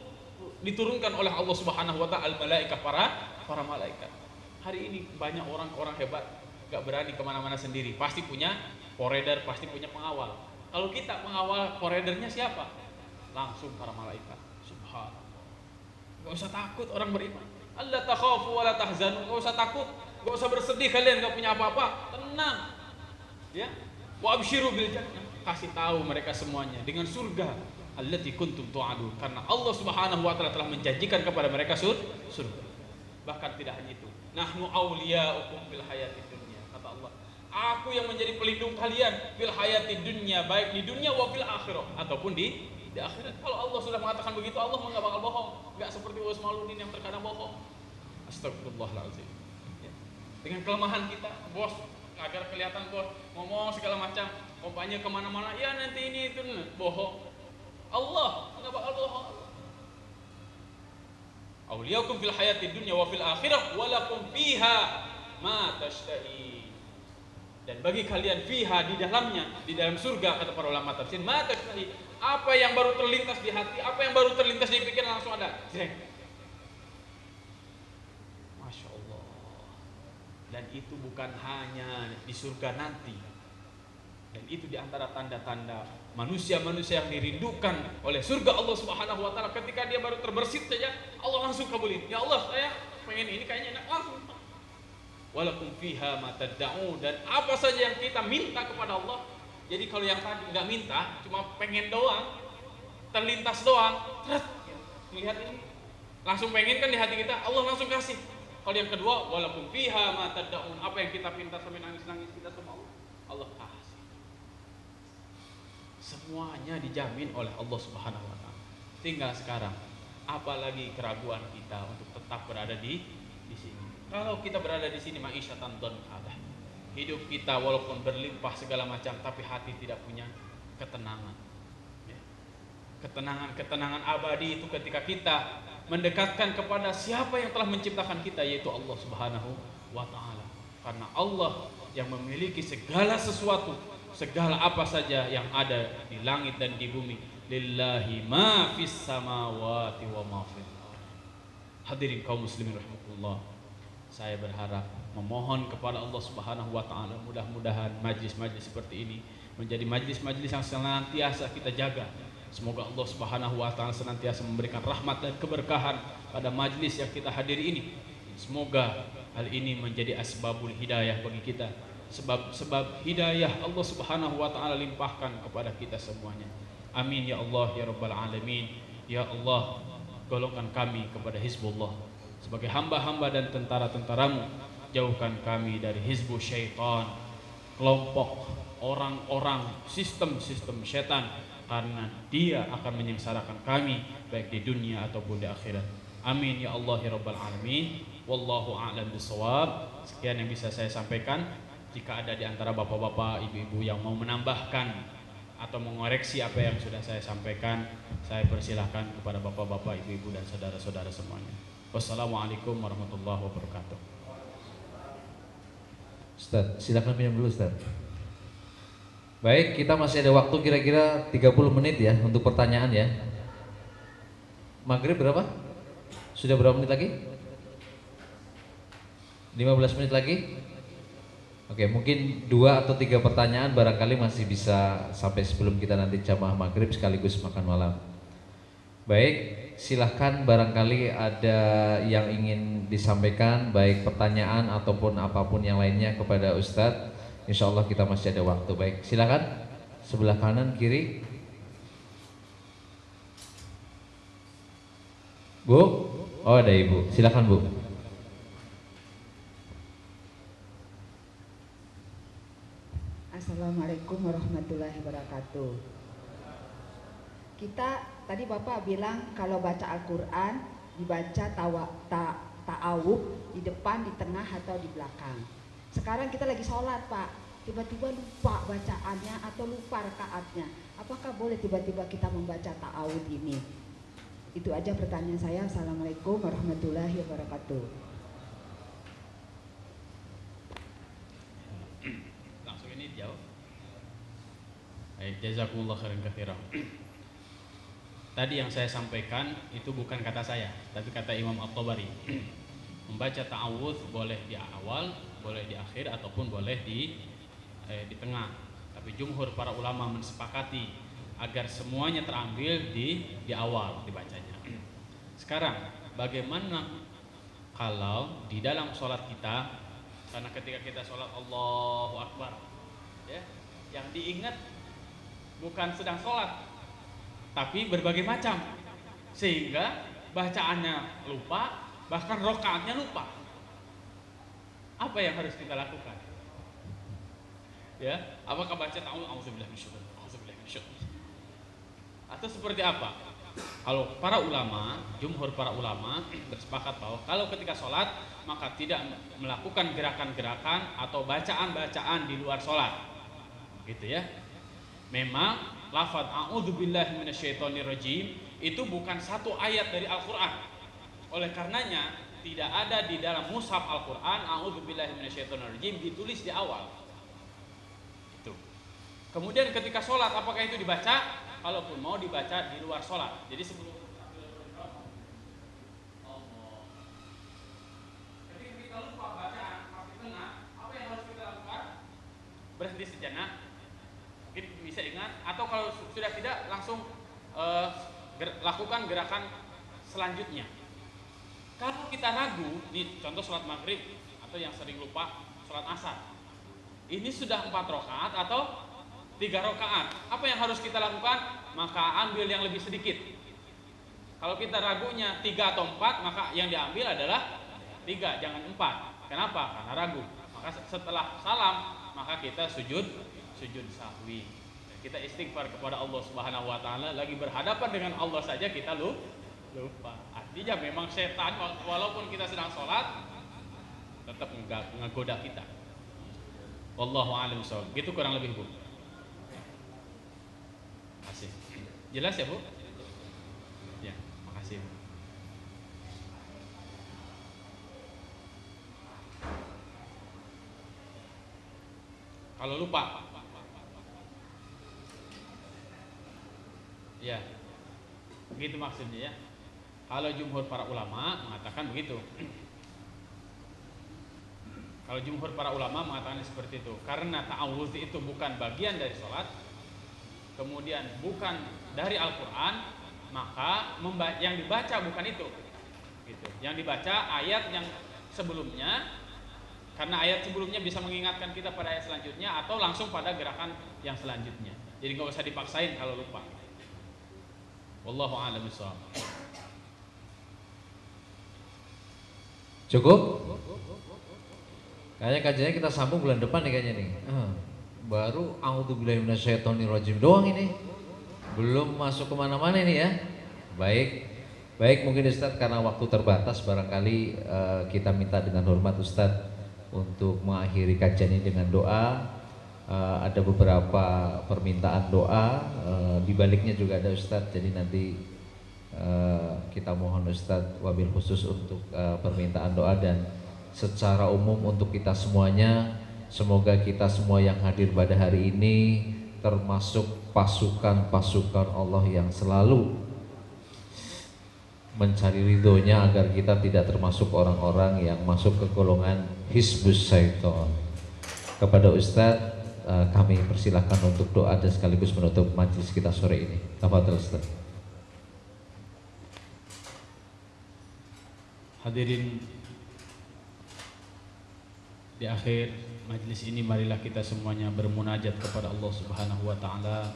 diturunkan oleh Allah Subhanahu wa taala al malaikah, para malaikat. Hari ini banyak orang hebat gak berani kemana-mana sendiri, pasti punya foreder, pasti punya pengawal. Kalau kita pengawal, foredernya siapa? Langsung para malaikat. Subhanallah. Gak usah takut orang beriman. Allah takhafu wa la tahzanu. Gak usah takut, gak usah bersedih kalian gak punya apa-apa. Tenang. Ya. Wa absyiru bil jannah. Kasih tahu mereka semuanya dengan surga allati kuntum tu'adun. Karena Allah Subhanahu wa taala telah menjanjikan kepada mereka surga. Bahkan tidak hanya itu, nahnu awliya'ukum fil hayatid dunya, kata Allah, aku yang menjadi pelindung kalian fil hayatid dunya, baik di dunia wa fil akhirah, ataupun di akhirat. Kalau Allah sudah mengatakan begitu, Allah enggak bakal bohong, enggak seperti Uwais Malunin yang terkadang bohong. Astagfirullahaladzim. Ya. Dengan kelemahan kita, bos, agar kelihatan bos, ngomong segala macam, kampanye kemana-mana, ya nanti ini itu, bohong. Allah enggak bakal bohong. Awliyaukum fil hayatid dunya wa fil akhirah walakum fiha ma tashtahi. Dan bagi kalian fiha, di dalamnya, di dalam surga, kata para ulama tafsir, ma tashtahi, apa yang baru terlintas di hati, apa yang baru terlintas di pikiran langsung ada. Masya Allah. Dan itu bukan hanya di surga nanti. Dan itu di antara tanda-tanda manusia-manusia yang dirindukan oleh surga Allah Subhanahu wa taala. Ketika dia baru terbersit saja, Allah langsung kabulin. Ya Allah, saya pengen ini kayaknya enak, langsung. Walakum fiha ma tad'un, dan apa saja yang kita minta kepada Allah. Jadi kalau yang tadi enggak minta, cuma pengen doang, terlintas doang, lihat ini, langsung pengen kan di hati kita, Allah langsung kasih. Kalau yang kedua, walakum fiha ma tad'un, apa yang kita minta sampai nangis-nangis kita sama Allah kasih. Semuanya dijamin oleh Allah Subhanahu wa taala. Tinggal sekarang, apalagi keraguan kita untuk tetap berada di sini. Kalau kita berada di sini, ma'isyatan dhanqah. Hidup kita walaupun berlimpah segala macam, tapi hati tidak punya ketenangan. Ya. Ketenangan abadi itu ketika kita mendekatkan kepada siapa yang telah menciptakan kita, yaitu Allah Subhanahu wa taala. Karena Allah yang memiliki segala sesuatu, segala apa saja yang ada di langit dan di bumi. Lillahi ma fis samawati wa ma fil ardh. Hadirin kaum muslimin rahimakumullah. Saya berharap memohon kepada Allah Subhanahu wa taala, mudah-mudahan majlis-majlis seperti ini menjadi majlis-majlis yang senantiasa kita jaga. Semoga Allah Subhanahu wa taala senantiasa memberikan rahmat dan keberkahan pada majlis yang kita hadiri ini. Semoga hal ini menjadi asbabul hidayah bagi kita. Sebab hidayah Allah Subhanahu wa taala limpahkan kepada kita semuanya. Amin ya Allah ya rabbal alamin. Ya Allah, golongkan kami kepada Hizbullah sebagai hamba-hamba dan tentara-tentaramu. Jauhkan kami dari hizbu syaitan, kelompok orang-orang, sistem-sistem setan, karena dia akan menyengsarakan kami baik di dunia ataupun di akhirat. Amin ya Allah ya rabbal alamin. Wallahu a'lam bishawab. Sekian yang bisa saya sampaikan. Jika ada di antara bapak-bapak, ibu-ibu yang mau menambahkan atau mengoreksi apa yang sudah saya sampaikan, saya persilahkan kepada bapak-bapak, ibu-ibu dan saudara-saudara semuanya. Wassalamualaikum warahmatullahi wabarakatuh. Ustaz, silakan minum dulu Ustaz. Baik, kita masih ada waktu kira-kira 30 menit ya untuk pertanyaan ya. Maghrib berapa? Sudah berapa menit lagi? 15 menit lagi? Oke, mungkin 2 atau 3 pertanyaan barangkali masih bisa sampai sebelum kita nanti jamaah maghrib sekaligus makan malam. Baik, silahkan barangkali ada yang ingin disampaikan, baik pertanyaan ataupun apapun yang lainnya kepada Ustadz. Insya Allah kita masih ada waktu. Baik, silahkan sebelah kanan kiri. Bu, oh ada ibu, silahkan Bu. Assalamualaikum warahmatullahi wabarakatuh. Kita tadi Bapak bilang kalau baca Al-Quran dibaca ta'awud di depan, di tengah atau di belakang. Sekarang kita lagi sholat Pak, tiba-tiba lupa bacaannya atau lupa rakaatnya. Apakah boleh tiba-tiba kita membaca ta'awud ini? Itu aja pertanyaan saya. Assalamualaikum warahmatullahi wabarakatuh. Langsung ini jawab. Baik, jazakumullah khairan katsiran. Tadi yang saya sampaikan itu bukan kata saya, tapi kata Imam At-Tabari. Membaca ta'awudz boleh di awal, boleh di akhir ataupun boleh di tengah. Tapi jumhur para ulama mensepakati agar semuanya terambil di awal dibacanya. Sekarang bagaimana kalau di dalam sholat kita, karena ketika kita sholat Allahu Akbar, ya, yang diingat bukan sedang sholat, tapi berbagai macam, sehingga bacaannya lupa, bahkan rokaatnya lupa. Apa yang harus kita lakukan? Ya, apakah baca auzubillahi minasyaitonir, atau seperti apa? Kalau para ulama, jumhur para ulama bersepakat bahwa kalau ketika sholat maka tidak melakukan gerakan-gerakan atau bacaan-bacaan di luar sholat, gitu ya. Memang lafaz a'udzubillahi minasyaitonirrajim itu bukan satu ayat dari Al-Quran. Oleh karenanya tidak ada di dalam mushaf Al-Quran a'udzubillahi minasyaitonirrajim ditulis di awal. Itu. Kemudian ketika sholat apakah itu dibaca? Kalaupun mau dibaca di luar sholat. Jadi sebelum ketika kita lupa bacaan masih tengah, apa yang harus kita lakukan? Berhenti sejenak. Mungkin bisa ingat, atau kalau sudah tidak langsung lakukan gerakan selanjutnya. Kalau kita ragu, nih contoh sholat maghrib atau yang sering lupa sholat asar, ini sudah 4 rakaat atau 3 rakaat, apa yang harus kita lakukan? Maka ambil yang lebih sedikit. Kalau kita ragunya 3 atau 4, maka yang diambil adalah 3, jangan 4. Kenapa? Karena ragu. Maka setelah salam, maka kita sujud sahwi. Kita istighfar kepada Allah Subhanahu wa taala, lagi berhadapan dengan Allah saja kita lupa. Artinya memang setan walaupun kita sedang sholat tetap ngegoda kita. Wallahu a'lam bishawab. Gitu kurang lebih Bu. Makasih. Jelas ya Bu? Ya, makasih Bu. Kalau lupa, ya, begitu maksudnya ya. Kalau jumhur para ulama mengatakan begitu. Kalau jumhur para ulama mengatakan seperti itu, karena ta'awudz itu bukan bagian dari sholat, kemudian bukan dari Al-Quran, maka yang dibaca bukan itu gitu. Yang dibaca ayat yang sebelumnya, karena ayat sebelumnya bisa mengingatkan kita pada ayat selanjutnya, atau langsung pada gerakan yang selanjutnya. Jadi nggak usah dipaksain kalau lupa. Wallahu a'lam bishawab. Cukup? Kayaknya kajiannya kita sambung bulan depan nih kayaknya nih. Baru a'udzubillahi minasyaitonirrajim doang ini. Belum masuk kemana-mana ini ya. Baik mungkin Ustadz karena waktu terbatas barangkali kita minta dengan hormat Ustadz untuk mengakhiri kajian ini dengan doa. Ada beberapa permintaan doa, di baliknya juga ada Ustadz. Jadi nanti kita mohon Ustadz wabil khusus untuk permintaan doa, dan secara umum untuk kita semuanya, semoga kita semua yang hadir pada hari ini termasuk pasukan-pasukan Allah yang selalu mencari ridhonya, agar kita tidak termasuk orang-orang yang masuk ke golongan Hizbus Syaiton. Kepada Ustadz kami persilahkan untuk doa dan sekaligus menutup majelis kita sore ini. Tafadhol Ustaz. Hadirin, di akhir majelis ini marilah kita semuanya bermunajat kepada Allah Subhanahu wa taala.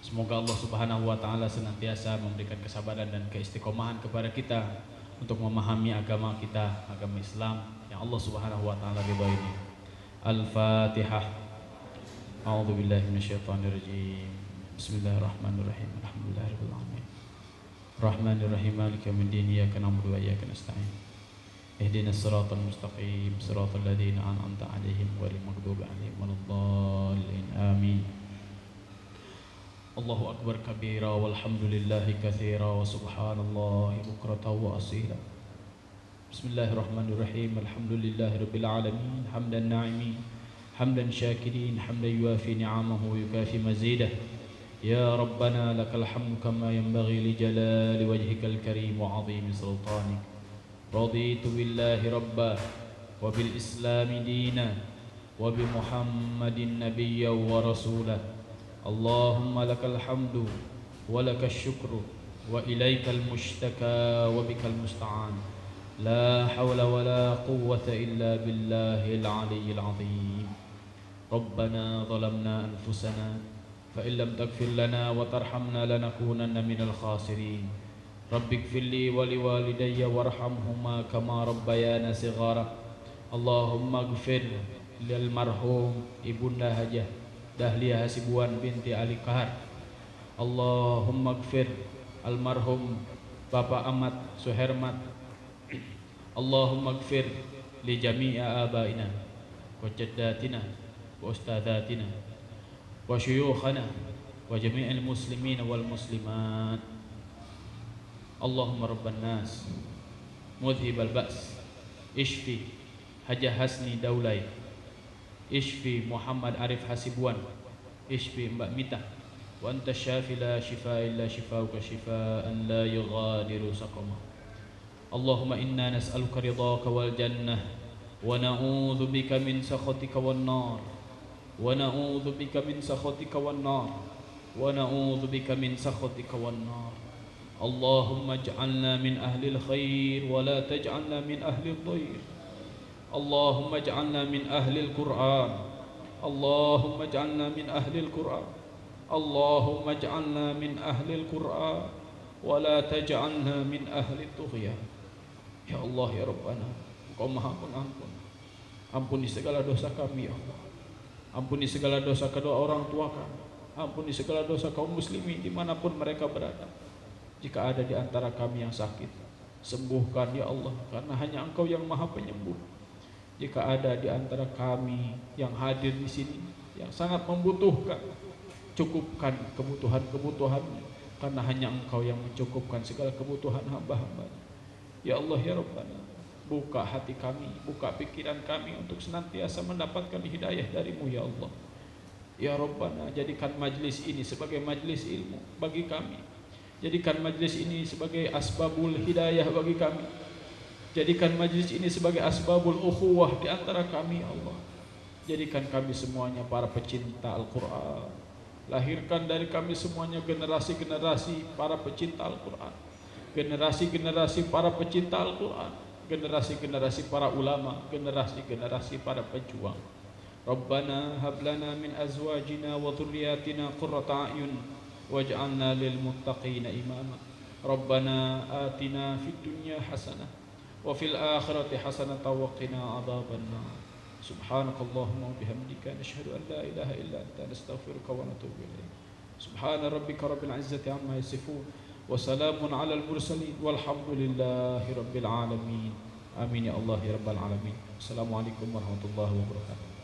Semoga Allah Subhanahu wa taala senantiasa memberikan kesabaran dan keistiqomahan kepada kita untuk memahami agama kita, agama Islam yang Allah Subhanahu wa taala ridha ini. Al-Fatihah. A'udzu billahi minasyaitonir rajim. Bismillahirrahmanirrahim. Alhamdulillahirabbil alamin. Rahmanirrahim. Maliki yaumiddin. Iyyaka na'budu wa iyyaka nasta'in. Ihdinas siratal mustaqim. Siratal ladzina an'amta 'alaihim ghairil maghdubi 'alaihim waladdallin. Amin. Allahu akbar kabira walhamdulillahi katsira wa subhanallahi bukratan wa asila. Bismillahirrahmanirrahim. Alhamdulillahirabbil alamin. Hamdan na'imin, hamdan syakirin, hamdan yuafi ni'amahu wa yukafi mazidah. Ya Rabbana lakal hamdu kama yanbaghi li jalali wajhikal karim wa 'azimi sultanik. Raditu billahi rabba wa bil islami dina wa bi Muhammadin nabiyya wa rasulah. Allahumma lakal hamdu wa lakal syukru wa ilaikal mushtaka wa bikal musta'an. La hawla wa la quwwata illa billahil aliyyil azim. Rabbana zalamna anfusana fa in lam taghfir lana wa tarhamna lanakunanna minal khasirin. Rabbighfirli wa liwalidayya warhamhuma kama rabbayana shighara. Allahumma ighfir lil marhum Ibunda Hajah Dahlia Hasibuan binti Ali Kahar. Allahumma ighfir almarhum Bapak Ahmad Suhermat. Allahumma ighfir li jami'i abaina wa jaddatina wa ustadzatina wa syuyukhana wa jami'il muslimin wal muslimat. Allahumma rabban nas mudhibal ba's ishfi Hajah Hasni Daulay, ishfi Muhammad Arif Hasibuan, ishfi Mbak Mita, wa anta syafi la shifaa illa shifauka shifaa'an la yughadiru saqama. Allahumma inna nas'aluka ridhaka wal jannah wa na'udzu bika min sakhatika wan nar wa na'udzu bika min sakhatika wan nar wa na'udzu bika min sakhatika wan nar. Allahumma ij'alna min ahli al-khair wa la taj'alna min ahli ad-dhair. Allahumma ij'alna min ahli al-Qur'an. Allahumma ij'alna min ahli al-Qur'an. Allahumma ij'alna min ahli al-Qur'an wa la taj'alna min ahli at-tughyan. Ya Allah ya Rabbana, Engkau Maha Pengampun. Ampuni segala dosa kami ya Allah. Ampuni segala dosa kedua orang tua kami. Ampuni segala dosa kaum muslimin dimanapun mereka berada. Jika ada di antara kami yang sakit, sembuhkan ya Allah, karena hanya Engkau yang Maha Penyembuh. Jika ada di antara kami yang hadir di sini yang sangat membutuhkan, cukupkan kebutuhan-kebutuhannya, karena hanya Engkau yang mencukupkan segala kebutuhan hamba-hamba. Ya Allah ya Rabbana, buka hati kami, buka pikiran kami untuk senantiasa mendapatkan hidayah dari-Mu ya Allah. Ya Rabbana, jadikan majlis ini sebagai majlis ilmu bagi kami. Jadikan majlis ini sebagai asbabul hidayah bagi kami. Jadikan majlis ini sebagai asbabul ukhuwah di antara kami, ya Allah. Jadikan kami semuanya para pecinta Al-Quran. Lahirkan dari kami semuanya generasi-generasi para pecinta Al-Quran, generasi-generasi para pecinta Al-Quran, generasi-generasi para ulama, generasi-generasi para pejuang. Rabbana hab lana min azwajina wa dhurriyyatina qurrata a'yun waj'alna lil muttaqina imama. Rabbana atina fid dunya hasanah wa fil akhirati hasanatan wa qina adzaban nar. Subhanakallahumma wa bihamdika nashhadu an la ilaha illa anta nastaghfiruka wa natubu ilaik. Subhana rabbika rabbil izzati amma yasifun wa salamun alal mursalin walhamdulillahi rabbil alamin. Amin ya Allah ya rabbal alamin. Assalamualaikum warahmatullahi wabarakatuh.